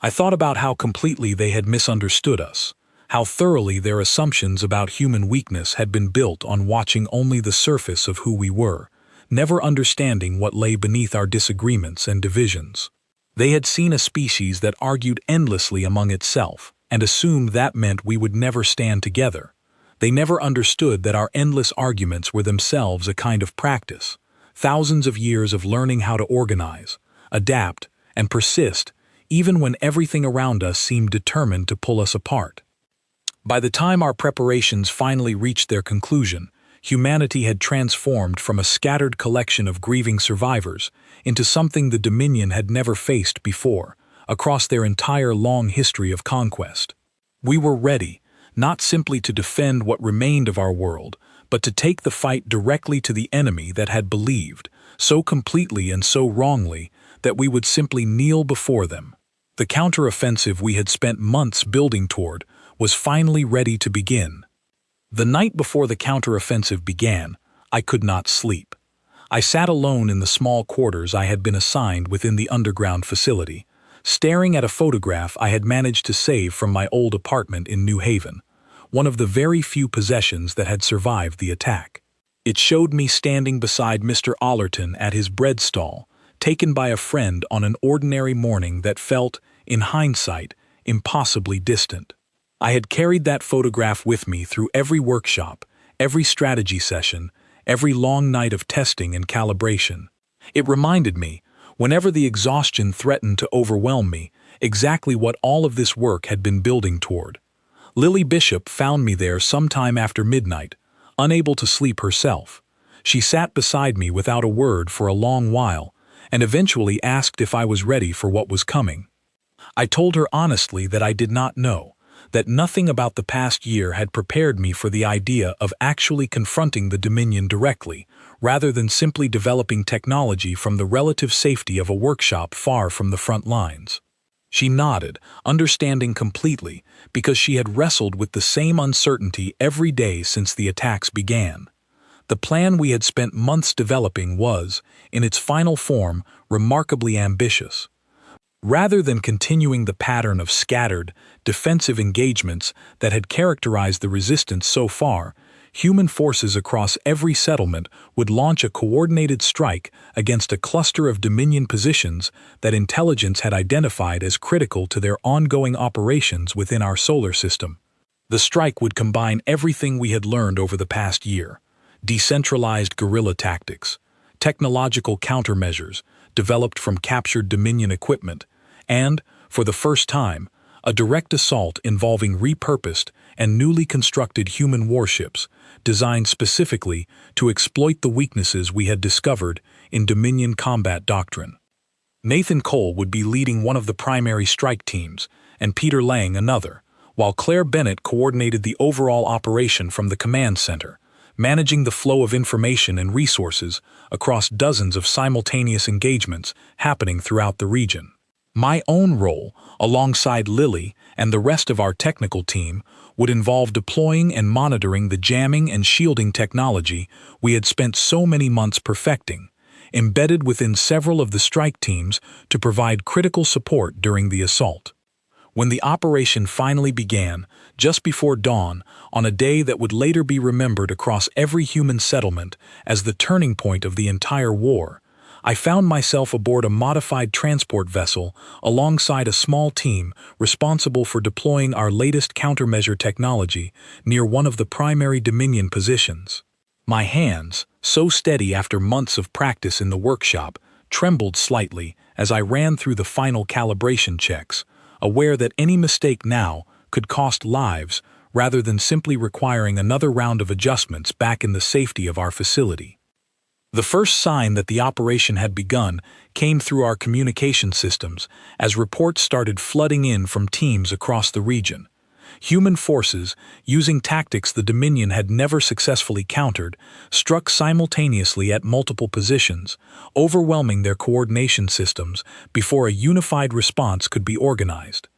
A: I thought about how completely they had misunderstood us, how thoroughly their assumptions about human weakness had been built on watching only the surface of who we were, never understanding what lay beneath our disagreements and divisions. They had seen a species that argued endlessly among itself, and assumed that meant we would never stand together. They never understood that our endless arguments were themselves a kind of practice, thousands of years of learning how to organize, adapt, and persist, even when everything around us seemed determined to pull us apart. By the time our preparations finally reached their conclusion, humanity had transformed from a scattered collection of grieving survivors into something the Dominion had never faced before, across their entire long history of conquest. We were ready, not simply to defend what remained of our world, but to take the fight directly to the enemy that had believed, so completely and so wrongly, that we would simply kneel before them. The counteroffensive we had spent months building toward was finally ready to begin. The night before the counteroffensive began, I could not sleep. I sat alone in the small quarters I had been assigned within the underground facility, staring at a photograph I had managed to save from my old apartment in New Haven, one of the very few possessions that had survived the attack. It showed me standing beside Mr. Allerton at his bread stall, taken by a friend on an ordinary morning that felt, in hindsight, impossibly distant. I had carried that photograph with me through every workshop, every strategy session, every long night of testing and calibration. It reminded me, whenever the exhaustion threatened to overwhelm me, exactly what all of this work had been building toward. Lily Bishop found me there sometime after midnight, unable to sleep herself. She sat beside me without a word for a long while, and eventually asked if I was ready for what was coming. I told her honestly that I did not know, that nothing about the past year had prepared me for the idea of actually confronting the Dominion directly, rather than simply developing technology from the relative safety of a workshop far from the front lines. She nodded, understanding completely, because she had wrestled with the same uncertainty every day since the attacks began. The plan we had spent months developing was, in its final form, remarkably ambitious. Rather than continuing the pattern of scattered, defensive engagements that had characterized the resistance so far, human forces across every settlement would launch a coordinated strike against a cluster of Dominion positions that intelligence had identified as critical to their ongoing operations within our solar system. The strike would combine everything we had learned over the past year: decentralized guerrilla tactics, technological countermeasures developed from captured Dominion equipment, and, for the first time, a direct assault involving repurposed and newly constructed human warships designed specifically to exploit the weaknesses we had discovered in Dominion combat doctrine. Nathan Cole would be leading one of the primary strike teams, and Peter Lang another, while Claire Bennett coordinated the overall operation from the command center, managing the flow of information and resources across dozens of simultaneous engagements happening throughout the region. My own role, alongside Lily and the rest of our technical team, would involve deploying and monitoring the jamming and shielding technology we had spent so many months perfecting, embedded within several of the strike teams to provide critical support during the assault. When the operation finally began, just before dawn, on a day that would later be remembered across every human settlement as the turning point of the entire war, I found myself aboard a modified transport vessel alongside a small team responsible for deploying our latest countermeasure technology near one of the primary Dominion positions. My hands, so steady after months of practice in the workshop, trembled slightly as I ran through the final calibration checks, aware that any mistake now could cost lives rather than simply requiring another round of adjustments back in the safety of our facility. The first sign that the operation had begun came through our communication systems as reports started flooding in from teams across the region. Human forces, using tactics the Dominion had never successfully countered, struck simultaneously at multiple positions, overwhelming their coordination systems before a unified response could be organized.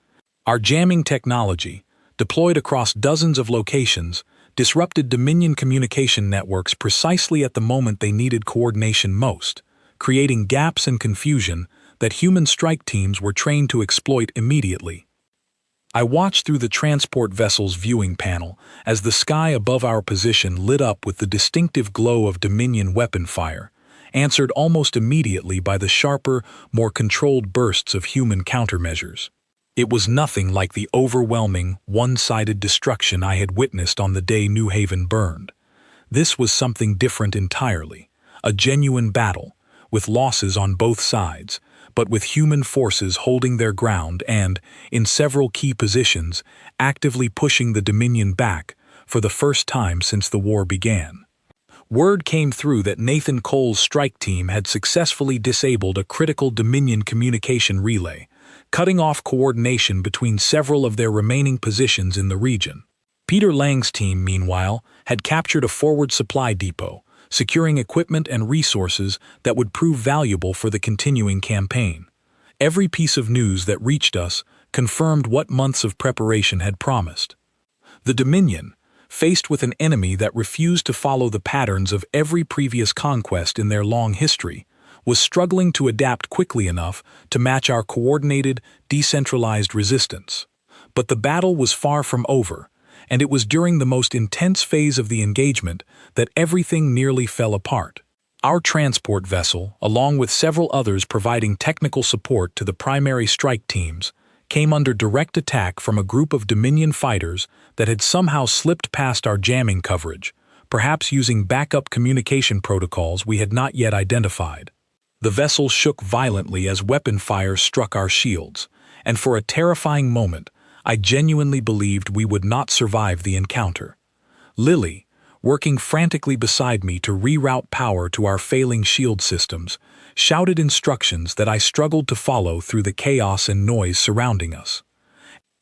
A: Our jamming technology, deployed across dozens of locations, disrupted Dominion communication networks precisely at the moment they needed coordination most, creating gaps and confusion that human strike teams were trained to exploit immediately. I watched through the transport vessel's viewing panel as the sky above our position lit up with the distinctive glow of Dominion weapon fire, answered almost immediately by the sharper, more controlled bursts of human countermeasures. It was nothing like the overwhelming, one-sided destruction I had witnessed on the day New Haven burned. This was something different entirely, a genuine battle, with losses on both sides, but with human forces holding their ground and, in several key positions, actively pushing the Dominion back for the first time since the war began. Word came through that Nathan Cole's strike team had successfully disabled a critical Dominion communication relay, cutting off coordination between several of their remaining positions in the region. Peter Lang's team, meanwhile, had captured a forward supply depot, securing equipment and resources that would prove valuable for the continuing campaign. Every piece of news that reached us confirmed what months of preparation had promised. The Dominion, faced with an enemy that refused to follow the patterns of every previous conquest in their long history, was struggling to adapt quickly enough to match our coordinated, decentralized resistance. But the battle was far from over, and it was during the most intense phase of the engagement that everything nearly fell apart. Our transport vessel, along with several others providing technical support to the primary strike teams, came under direct attack from a group of Dominion fighters that had somehow slipped past our jamming coverage, perhaps using backup communication protocols we had not yet identified. The vessel shook violently as weapon fire struck our shields, and for a terrifying moment, I genuinely believed we would not survive the encounter. Lily, working frantically beside me to reroute power to our failing shield systems, shouted instructions that I struggled to follow through the chaos and noise surrounding us.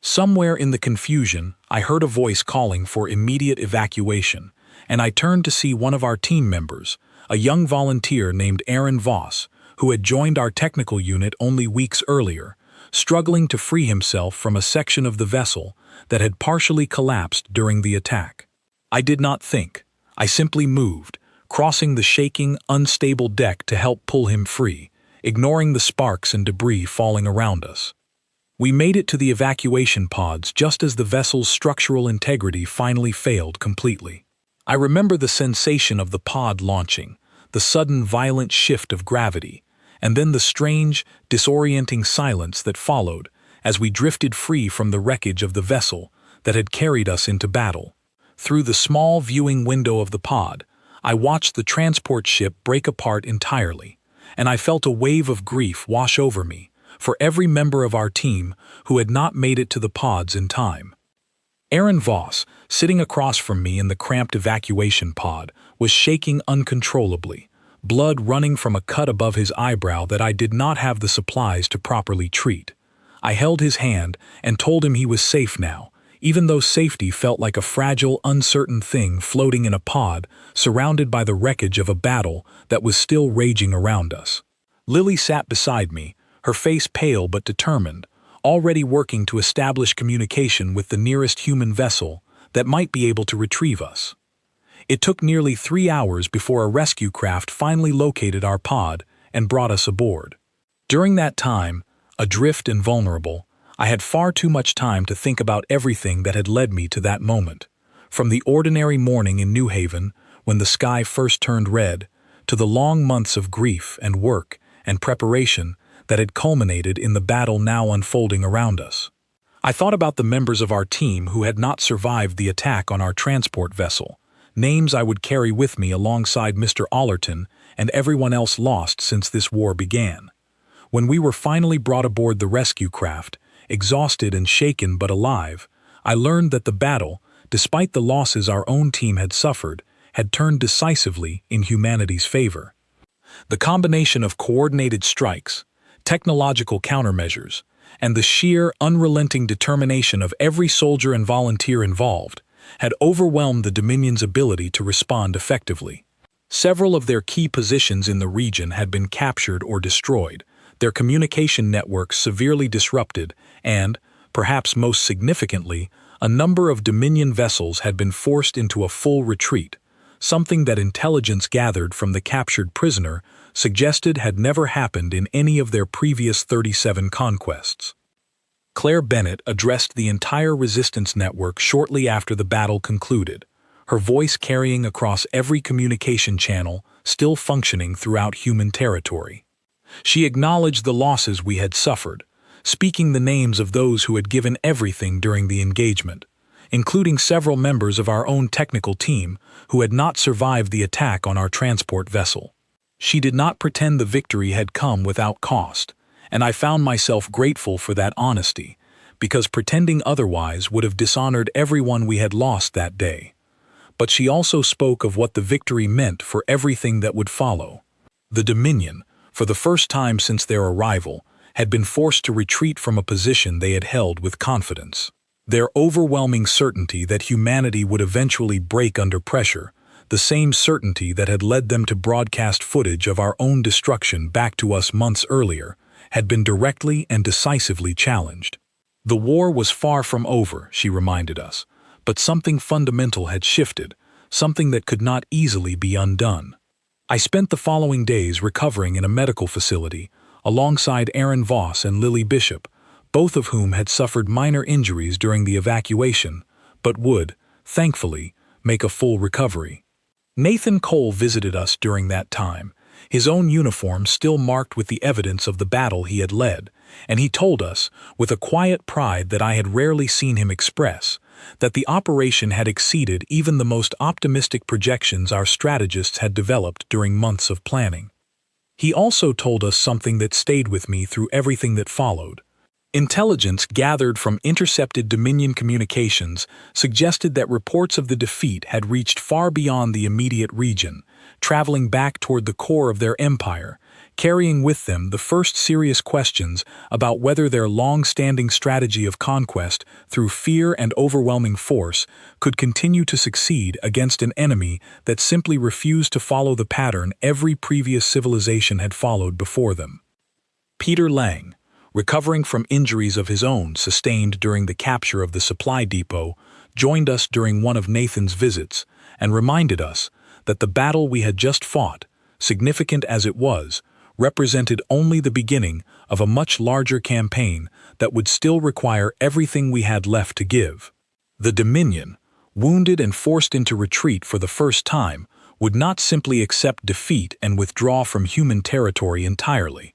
A: Somewhere in the confusion, I heard a voice calling for immediate evacuation, and I turned to see one of our team members, a young volunteer named Aaron Voss, who had joined our technical unit only weeks earlier, struggling to free himself from a section of the vessel that had partially collapsed during the attack. I did not think. I simply moved, crossing the shaking, unstable deck to help pull him free, ignoring the sparks and debris falling around us. We made it to the evacuation pods just as the vessel's structural integrity finally failed completely. I remember the sensation of the pod launching, the sudden violent shift of gravity, and then the strange, disorienting silence that followed as we drifted free from the wreckage of the vessel that had carried us into battle. Through the small viewing window of the pod, I watched the transport ship break apart entirely, and I felt a wave of grief wash over me for every member of our team who had not made it to the pods in time. Aaron Voss, sitting across from me in the cramped evacuation pod, was shaking uncontrollably, blood running from a cut above his eyebrow that I did not have the supplies to properly treat. I held his hand and told him he was safe now, even though safety felt like a fragile, uncertain thing floating in a pod surrounded by the wreckage of a battle that was still raging around us. Lily sat beside me, her face pale but determined, already working to establish communication with the nearest human vessel that might be able to retrieve us. It took nearly 3 hours before a rescue craft finally located our pod and brought us aboard. During that time, adrift and vulnerable, I had far too much time to think about everything that had led me to that moment, from the ordinary morning in New Haven, when the sky first turned red, to the long months of grief and work and preparation that had culminated in the battle now unfolding around us. I thought about the members of our team who had not survived the attack on our transport vessel, names I would carry with me alongside Mr. Allerton and everyone else lost since this war began. When we were finally brought aboard the rescue craft, exhausted and shaken but alive, I learned that the battle, despite the losses our own team had suffered, had turned decisively in humanity's favor. The combination of coordinated strikes, technological countermeasures, and the sheer, unrelenting determination of every soldier and volunteer involved had overwhelmed the Dominion's ability to respond effectively. Several of their key positions in the region had been captured or destroyed, their communication networks severely disrupted, and, perhaps most significantly, a number of Dominion vessels had been forced into a full retreat, something that intelligence gathered from the captured prisoner suggested had never happened in any of their previous 37 conquests. Claire Bennett addressed the entire resistance network shortly after the battle concluded, her voice carrying across every communication channel still functioning throughout human territory. She acknowledged the losses we had suffered, speaking the names of those who had given everything during the engagement, including several members of our own technical team who had not survived the attack on our transport vessel. She did not pretend the victory had come without cost, and I found myself grateful for that honesty, because pretending otherwise would have dishonored everyone we had lost that day. But she also spoke of what the victory meant for everything that would follow. The Dominion, for the first time since their arrival, had been forced to retreat from a position they had held with confidence. Their overwhelming certainty that humanity would eventually break under pressure, the same certainty that had led them to broadcast footage of our own destruction back to us months earlier, had been directly and decisively challenged. The war was far from over, she reminded us, but something fundamental had shifted, something that could not easily be undone. I spent the following days recovering in a medical facility, alongside Aaron Voss and Lily Bishop, both of whom had suffered minor injuries during the evacuation, but would, thankfully, make a full recovery. Nathan Cole visited us during that time, his own uniform still marked with the evidence of the battle he had led, and he told us, with a quiet pride that I had rarely seen him express, that the operation had exceeded even the most optimistic projections our strategists had developed during months of planning. He also told us something that stayed with me through everything that followed. Intelligence gathered from intercepted Dominion communications suggested that reports of the defeat had reached far beyond the immediate region, traveling back toward the core of their empire, carrying with them the first serious questions about whether their long-standing strategy of conquest through fear and overwhelming force could continue to succeed against an enemy that simply refused to follow the pattern every previous civilization had followed before them. Peter Lang, recovering from injuries of his own sustained during the capture of the supply depot, joined us during one of Nathan's visits and reminded us that the battle we had just fought, significant as it was, represented only the beginning of a much larger campaign that would still require everything we had left to give. The Dominion, wounded and forced into retreat for the first time, would not simply accept defeat and withdraw from human territory entirely.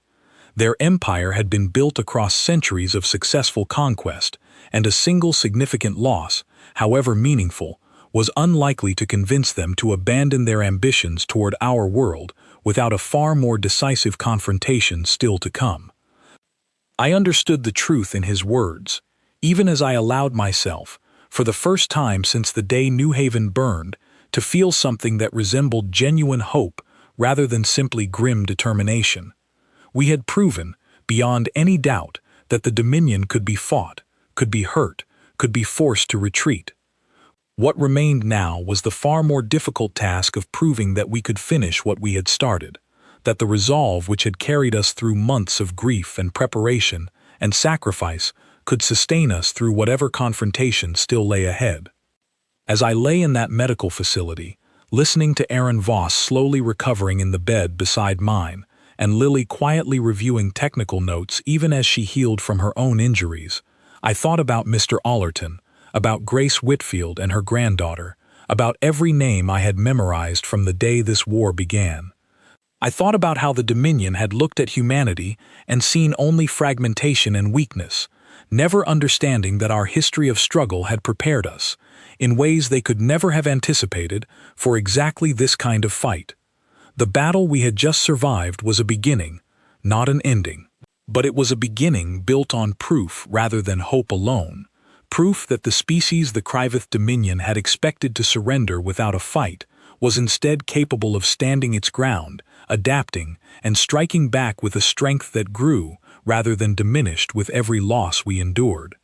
A: Their empire had been built across centuries of successful conquest, and a single significant loss, however meaningful, was unlikely to convince them to abandon their ambitions toward our world without a far more decisive confrontation still to come. I understood the truth in his words, even as I allowed myself, for the first time since the day New Haven burned, to feel something that resembled genuine hope rather than simply grim determination. We had proven, beyond any doubt, that the Dominion could be fought, could be hurt, could be forced to retreat. What remained now was the far more difficult task of proving that we could finish what we had started, that the resolve which had carried us through months of grief and preparation and sacrifice could sustain us through whatever confrontation still lay ahead. As I lay in that medical facility, listening to Aaron Voss slowly recovering in the bed beside mine, and Lily quietly reviewing technical notes even as she healed from her own injuries, I thought about Mr. Allerton, about Grace Whitfield and her granddaughter, about every name I had memorized from the day this war began. I thought about how the Dominion had looked at humanity and seen only fragmentation and weakness, never understanding that our history of struggle had prepared us, in ways they could never have anticipated, for exactly this kind of fight. The battle we had just survived was a beginning, not an ending. But it was a beginning built on proof rather than hope alone, proof that the species the Kryvith Dominion had expected to surrender without a fight was instead capable of standing its ground, adapting, and striking back with a strength that grew rather than diminished with every loss we endured.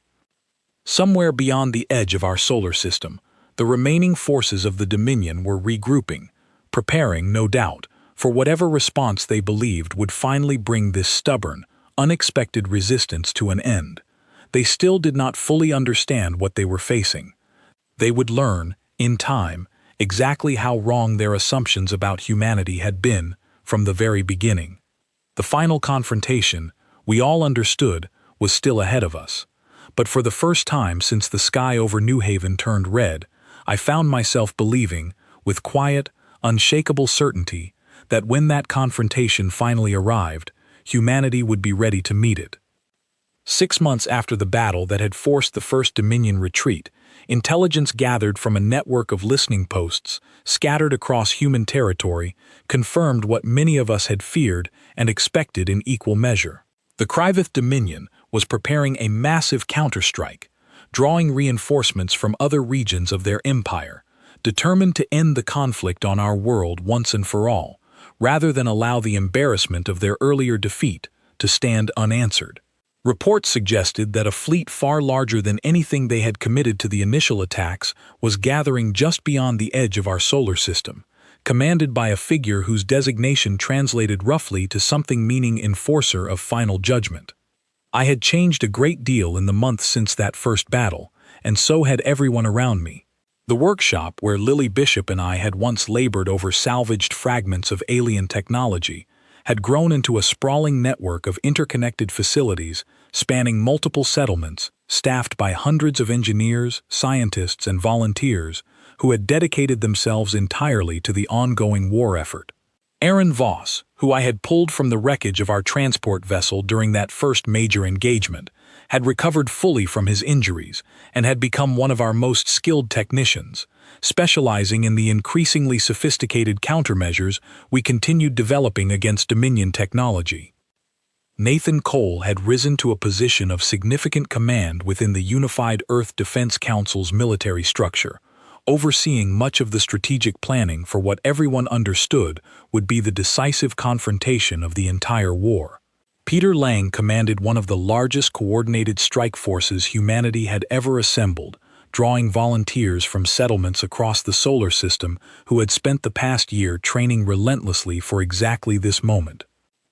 A: Somewhere beyond the edge of our solar system, the remaining forces of the Dominion were regrouping, preparing, no doubt, for whatever response they believed would finally bring this stubborn, unexpected resistance to an end. They still did not fully understand what they were facing. They would learn, in time, exactly how wrong their assumptions about humanity had been from the very beginning. The final confrontation, we all understood, was still ahead of us. But for the first time since the sky over New Haven turned red, I found myself believing, with quiet, unshakable certainty, that when that confrontation finally arrived, humanity would be ready to meet it. 6 months after the battle that had forced the First Dominion retreat, intelligence gathered from a network of listening posts scattered across human territory confirmed what many of us had feared and expected in equal measure. The Kryvith Dominion was preparing a massive counterstrike, drawing reinforcements from other regions of their empire, determined to end the conflict on our world once and for all, rather than allow the embarrassment of their earlier defeat to stand unanswered. Reports suggested that a fleet far larger than anything they had committed to the initial attacks was gathering just beyond the edge of our solar system, commanded by a figure whose designation translated roughly to something meaning enforcer of final judgment. I had changed a great deal in the months since that first battle, and so had everyone around me. The workshop where Lily Bishop and I had once labored over salvaged fragments of alien technology had grown into a sprawling network of interconnected facilities spanning multiple settlements, staffed by hundreds of engineers, scientists, and volunteers who had dedicated themselves entirely to the ongoing war effort. Aaron Voss, who I had pulled from the wreckage of our transport vessel during that first major engagement, had recovered fully from his injuries and had become one of our most skilled technicians, specializing in the increasingly sophisticated countermeasures we continued developing against Dominion technology. Nathan Cole had risen to a position of significant command within the Unified Earth Defense Council's military structure, overseeing much of the strategic planning for what everyone understood would be the decisive confrontation of the entire war. Peter Lang commanded one of the largest coordinated strike forces humanity had ever assembled, drawing volunteers from settlements across the solar system who had spent the past year training relentlessly for exactly this moment.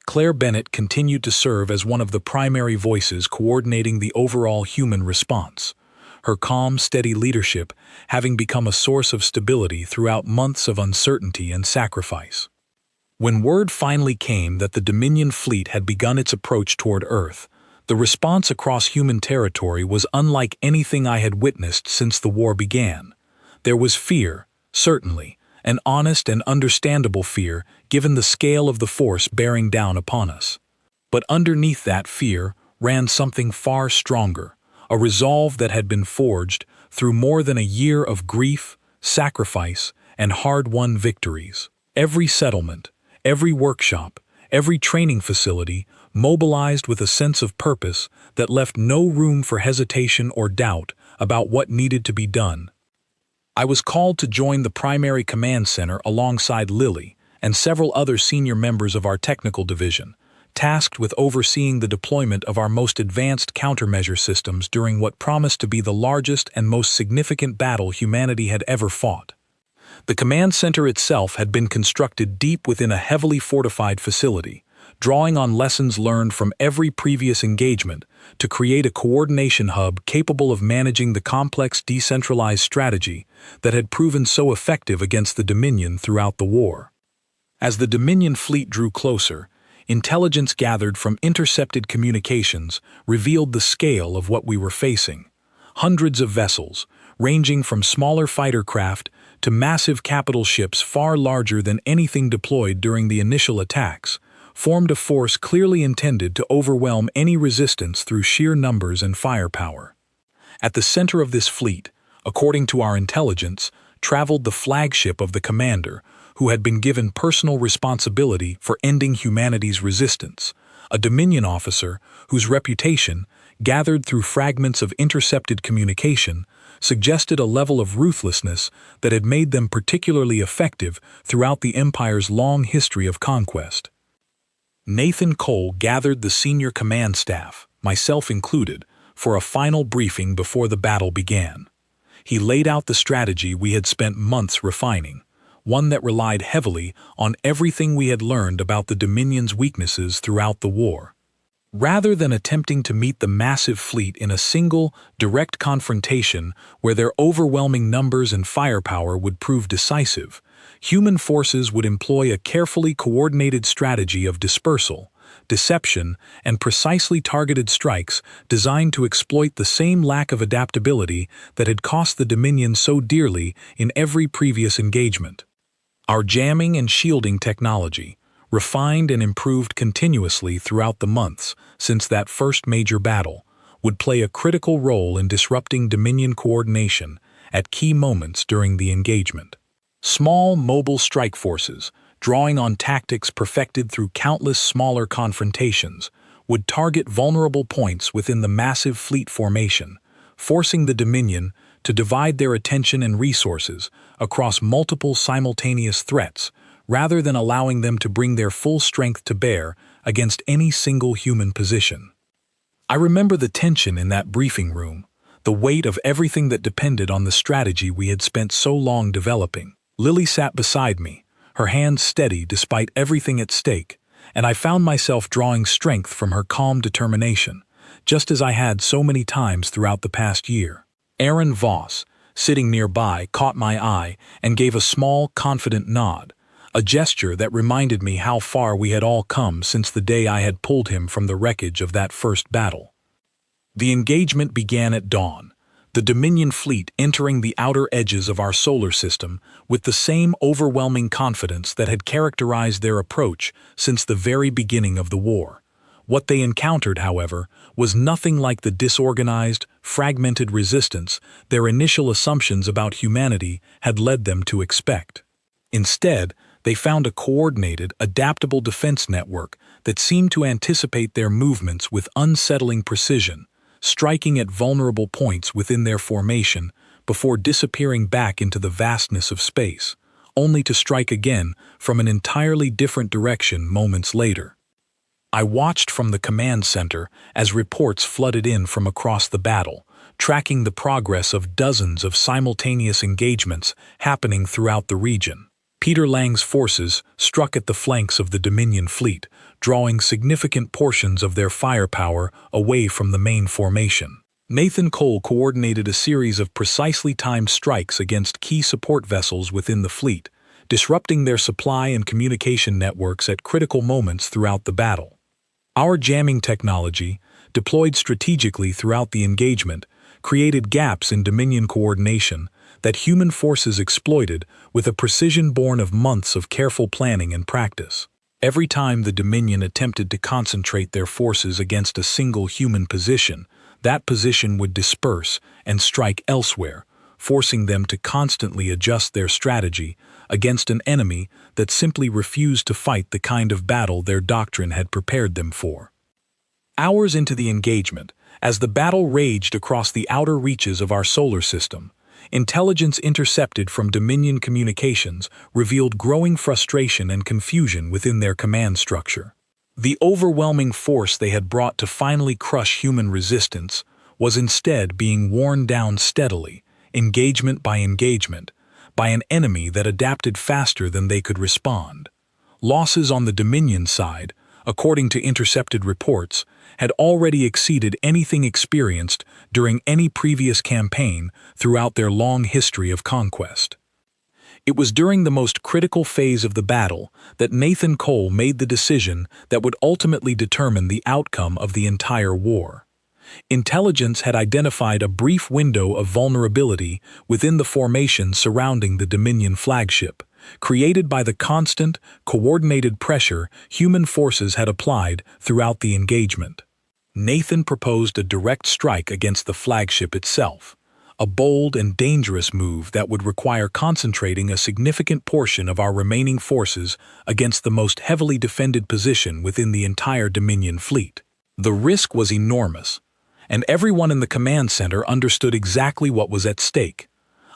A: Claire Bennett continued to serve as one of the primary voices coordinating the overall human response, her calm, steady leadership having become a source of stability throughout months of uncertainty and sacrifice. When word finally came that the Dominion fleet had begun its approach toward Earth, the response across human territory was unlike anything I had witnessed since the war began. There was fear, certainly, an honest and understandable fear given the scale of the force bearing down upon us. But underneath that fear ran something far stronger, a resolve that had been forged through more than a year of grief, sacrifice, and hard-won victories. Every settlement, every workshop, every training facility mobilized with a sense of purpose that left no room for hesitation or doubt about what needed to be done. I was called to join the primary command center alongside Lily and several other senior members of our technical division, tasked with overseeing the deployment of our most advanced countermeasure systems during what promised to be the largest and most significant battle humanity had ever fought. The command center itself had been constructed deep within a heavily fortified facility, drawing on lessons learned from every previous engagement to create a coordination hub capable of managing the complex decentralized strategy that had proven so effective against the Dominion throughout the war. As the Dominion fleet drew closer, intelligence gathered from intercepted communications revealed the scale of what we were facing. Hundreds of vessels, ranging from smaller fighter craft to massive capital ships far larger than anything deployed during the initial attacks, formed a force clearly intended to overwhelm any resistance through sheer numbers and firepower. At the center of this fleet, according to our intelligence, traveled the flagship of the commander, who had been given personal responsibility for ending humanity's resistance, a Dominion officer whose reputation, gathered through fragments of intercepted communication, suggested a level of ruthlessness that had made them particularly effective throughout the Empire's long history of conquest. Nathan Cole gathered the senior command staff, myself included, for a final briefing before the battle began. He laid out the strategy we had spent months refining, one that relied heavily on everything we had learned about the Dominion's weaknesses throughout the war. Rather than attempting to meet the massive fleet in a single, direct confrontation where their overwhelming numbers and firepower would prove decisive, human forces would employ a carefully coordinated strategy of dispersal, deception, and precisely targeted strikes designed to exploit the same lack of adaptability that had cost the Dominion so dearly in every previous engagement. Our jamming and shielding technology, refined and improved continuously throughout the months since that first major battle, would play a critical role in disrupting Dominion coordination at key moments during the engagement. Small, mobile strike forces, drawing on tactics perfected through countless smaller confrontations, would target vulnerable points within the massive fleet formation, forcing the Dominion to divide their attention and resources across multiple simultaneous threats, rather than allowing them to bring their full strength to bear against any single human position. I remember the tension in that briefing room, the weight of everything that depended on the strategy we had spent so long developing. Lily sat beside me, her hands steady despite everything at stake, and I found myself drawing strength from her calm determination, just as I had so many times throughout the past year. Aaron Voss, sitting nearby, caught my eye and gave a small, confident nod, a gesture that reminded me how far we had all come since the day I had pulled him from the wreckage of that first battle. The engagement began at dawn, the Dominion fleet entering the outer edges of our solar system with the same overwhelming confidence that had characterized their approach since the very beginning of the war. What they encountered, however, was nothing like the disorganized, fragmented resistance their initial assumptions about humanity had led them to expect. Instead, they found a coordinated, adaptable defense network that seemed to anticipate their movements with unsettling precision, striking at vulnerable points within their formation before disappearing back into the vastness of space, only to strike again from an entirely different direction moments later. I watched from the command center as reports flooded in from across the battle, tracking the progress of dozens of simultaneous engagements happening throughout the region. Peter Lang's forces struck at the flanks of the Dominion fleet, drawing significant portions of their firepower away from the main formation. Nathan Cole coordinated a series of precisely timed strikes against key support vessels within the fleet, disrupting their supply and communication networks at critical moments throughout the battle. Our jamming technology, deployed strategically throughout the engagement, created gaps in Dominion coordination that human forces exploited with a precision born of months of careful planning and practice. Every time the Dominion attempted to concentrate their forces against a single human position, that position would disperse and strike elsewhere, forcing them to constantly adjust their strategy against an enemy that simply refused to fight the kind of battle their doctrine had prepared them for. Hours into the engagement, as the battle raged across the outer reaches of our solar system, intelligence intercepted from Dominion communications revealed growing frustration and confusion within their command structure. The overwhelming force they had brought to finally crush human resistance was instead being worn down steadily, engagement by engagement, by an enemy that adapted faster than they could respond. Losses on the Dominion side, according to intercepted reports, had already exceeded anything experienced during any previous campaign throughout their long history of conquest. It was during the most critical phase of the battle that Nathan Cole made the decision that would ultimately determine the outcome of the entire war. Intelligence had identified a brief window of vulnerability within the formation surrounding the Dominion flagship, created by the constant, coordinated pressure human forces had applied throughout the engagement. Nathan proposed a direct strike against the flagship itself, a bold and dangerous move that would require concentrating a significant portion of our remaining forces against the most heavily defended position within the entire Dominion fleet. The risk was enormous, and everyone in the command center understood exactly what was at stake.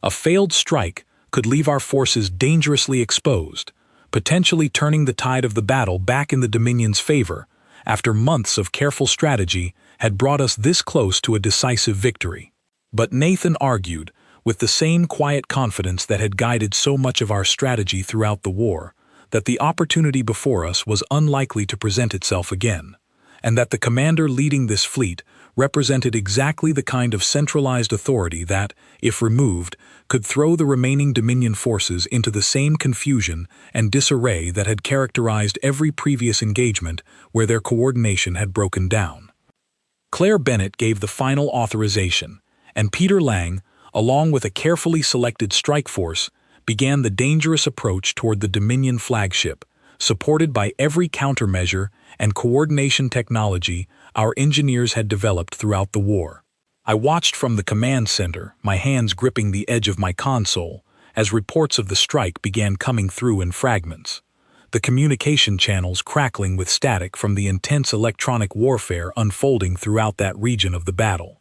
A: A failed strike could leave our forces dangerously exposed, potentially turning the tide of the battle back in the Dominion's favor, after months of careful strategy had brought us this close to a decisive victory. But Nathan argued, with the same quiet confidence that had guided so much of our strategy throughout the war, that the opportunity before us was unlikely to present itself again, and that the commander leading this fleet represented exactly the kind of centralized authority that, if removed, could throw the remaining Dominion forces into the same confusion and disarray that had characterized every previous engagement where their coordination had broken down. Claire Bennett gave the final authorization, and Peter Lang, along with a carefully selected strike force, began the dangerous approach toward the Dominion flagship, supported by every countermeasure and coordination technology our engineers had developed throughout the war. I watched from the command center, my hands gripping the edge of my console, as reports of the strike began coming through in fragments, the communication channels crackling with static from the intense electronic warfare unfolding throughout that region of the battle.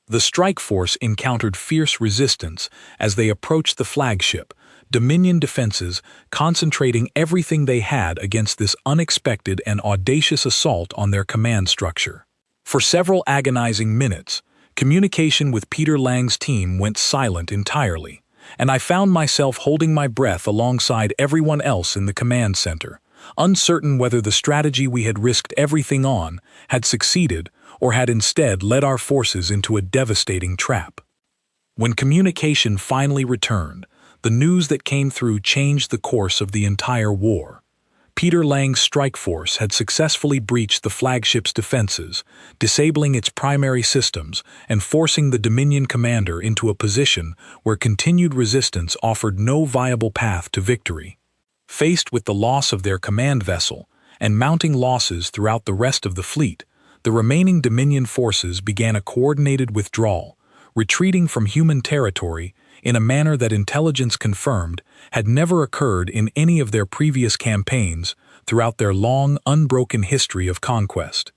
A: The strike force encountered fierce resistance as they approached the flagship, Dominion defenses concentrating everything they had against this unexpected and audacious assault on their command structure. For several agonizing minutes, communication with Peter Lang's team went silent entirely, and I found myself holding my breath alongside everyone else in the command center, uncertain whether the strategy we had risked everything on had succeeded or had instead led our forces into a devastating trap. When communication finally returned, the news that came through changed the course of the entire war. Peter Lang's strike force had successfully breached the flagship's defenses, disabling its primary systems and forcing the Dominion commander into a position where continued resistance offered no viable path to victory. Faced with the loss of their command vessel and mounting losses throughout the rest of the fleet, the remaining Dominion forces began a coordinated withdrawal, retreating from human territory in a manner that intelligence confirmed had never occurred in any of their previous campaigns throughout their long, unbroken history of conquest.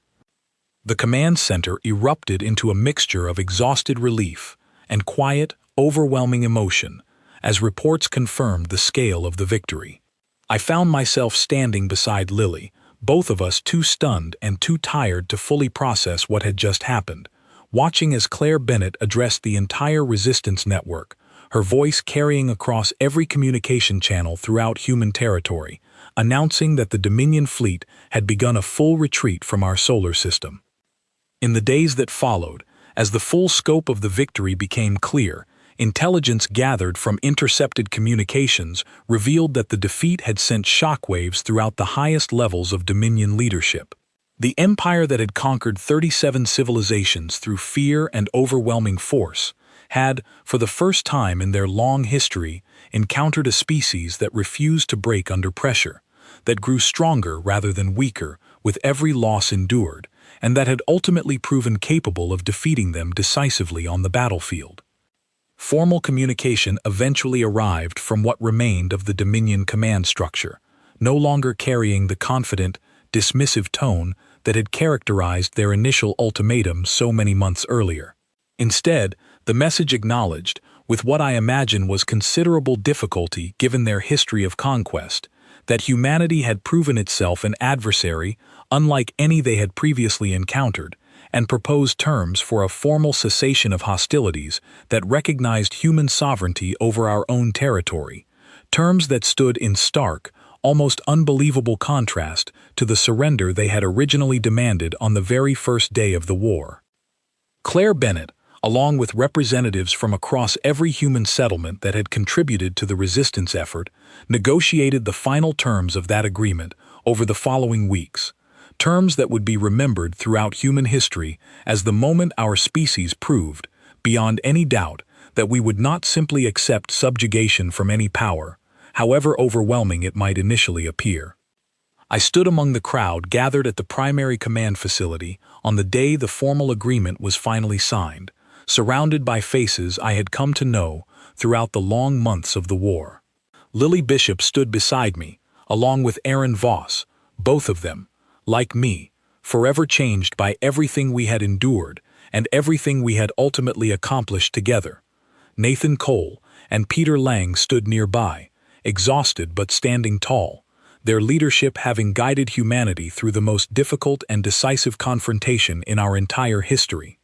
A: The command center erupted into a mixture of exhausted relief and quiet, overwhelming emotion as reports confirmed the scale of the victory. I found myself standing beside Lily, both of us too stunned and too tired to fully process what had just happened, watching as Claire Bennett addressed the entire resistance network, her voice carrying across every communication channel throughout human territory, announcing that the Dominion fleet had begun a full retreat from our solar system. In the days that followed, as the full scope of the victory became clear, intelligence gathered from intercepted communications revealed that the defeat had sent shockwaves throughout the highest levels of Dominion leadership. The empire that had conquered 37 civilizations through fear and overwhelming force had, for the first time in their long history, encountered a species that refused to break under pressure, that grew stronger rather than weaker with every loss endured, and that had ultimately proven capable of defeating them decisively on the battlefield. Formal communication eventually arrived from what remained of the Dominion command structure, no longer carrying the confident, dismissive tone that had characterized their initial ultimatum so many months earlier. Instead, the message acknowledged, with what I imagine was considerable difficulty given their history of conquest, that humanity had proven itself an adversary unlike any they had previously encountered, and proposed terms for a formal cessation of hostilities that recognized human sovereignty over our own territory, terms that stood in stark, almost unbelievable contrast to the surrender they had originally demanded on the very first day of the war. Claire Bennett, along with representatives from across every human settlement that had contributed to the resistance effort, negotiated the final terms of that agreement over the following weeks, terms that would be remembered throughout human history as the moment our species proved, beyond any doubt, that we would not simply accept subjugation from any power, however overwhelming it might initially appear. I stood among the crowd gathered at the primary command facility on the day the formal agreement was finally signed, surrounded by faces I had come to know throughout the long months of the war. Lily Bishop stood beside me, along with Aaron Voss, both of them, like me, forever changed by everything we had endured and everything we had ultimately accomplished together. Nathan Cole and Peter Lang stood nearby, exhausted but standing tall, their leadership having guided humanity through the most difficult and decisive confrontation in our entire history.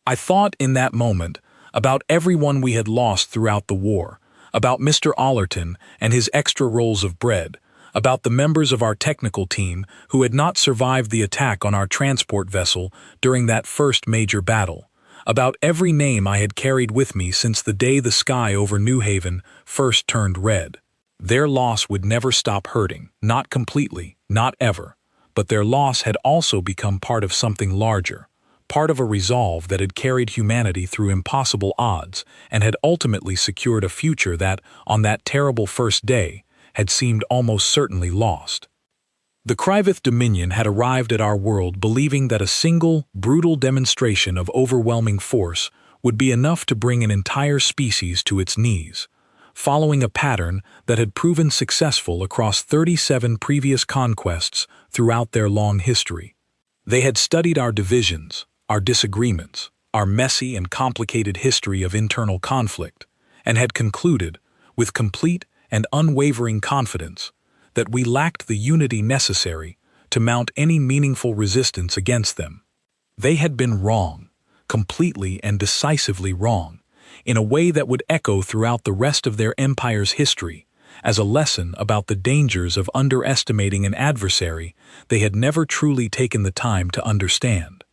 A: I thought in that moment about everyone we had lost throughout the war, about Mr. Allerton and his extra rolls of bread, about the members of our technical team who had not survived the attack on our transport vessel during that first major battle, about every name I had carried with me since the day the sky over New Haven first turned red. Their loss would never stop hurting, not completely, not ever, but their loss had also become part of something larger, part of a resolve that had carried humanity through impossible odds and had ultimately secured a future that, on that terrible first day, had seemed almost certainly lost. The Kryvith Dominion had arrived at our world believing that a single, brutal demonstration of overwhelming force would be enough to bring an entire species to its knees, following a pattern that had proven successful across 37 previous conquests throughout their long history. They had studied our divisions, our disagreements, our messy and complicated history of internal conflict, and had concluded, with complete and unwavering confidence, that we lacked the unity necessary to mount any meaningful resistance against them. They had been wrong, completely and decisively wrong, in a way that would echo throughout the rest of their empire's history, as a lesson about the dangers of underestimating an adversary they had never truly taken the time to understand.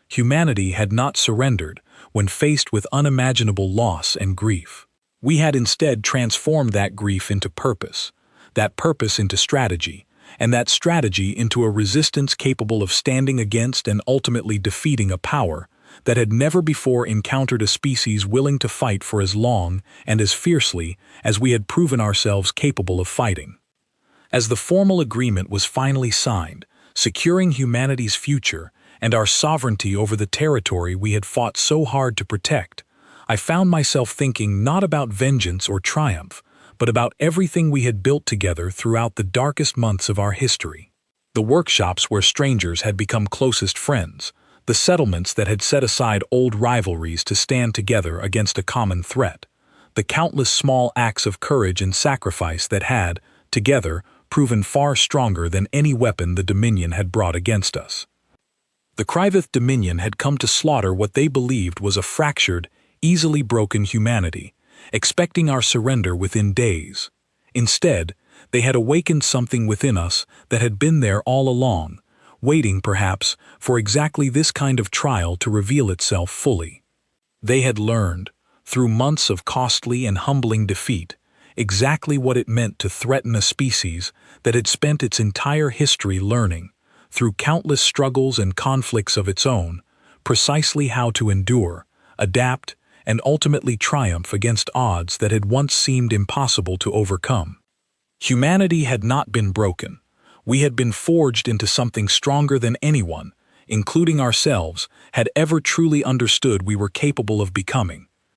A: Humanity had not surrendered when faced with unimaginable loss and grief. We had instead transformed that grief into purpose, that purpose into strategy, and that strategy into a resistance capable of standing against and ultimately defeating a power that had never before encountered a species willing to fight for as long and as fiercely as we had proven ourselves capable of fighting. As the formal agreement was finally signed, securing humanity's future and our sovereignty over the territory we had fought so hard to protect, I found myself thinking not about vengeance or triumph, but about everything we had built together throughout the darkest months of our history. The workshops where strangers had become closest friends, the settlements that had set aside old rivalries to stand together against a common threat, the countless small acts of courage and sacrifice that had, together, proven far stronger than any weapon the Dominion had brought against us. The Kryvith Dominion had come to slaughter what they believed was a fractured, easily broken humanity, expecting our surrender within days. Instead, they had awakened something within us that had been there all along, waiting, perhaps, for exactly this kind of trial to reveal itself fully. They had learned, through months of costly and humbling defeat, exactly what it meant to threaten a species that had spent its entire history learning, through countless struggles and conflicts of its own, precisely how to endure, adapt, and ultimately triumph against odds that had once seemed impossible to overcome. Humanity had not been broken. We had been forged into something stronger than anyone, including ourselves, had ever truly understood we were capable of becoming.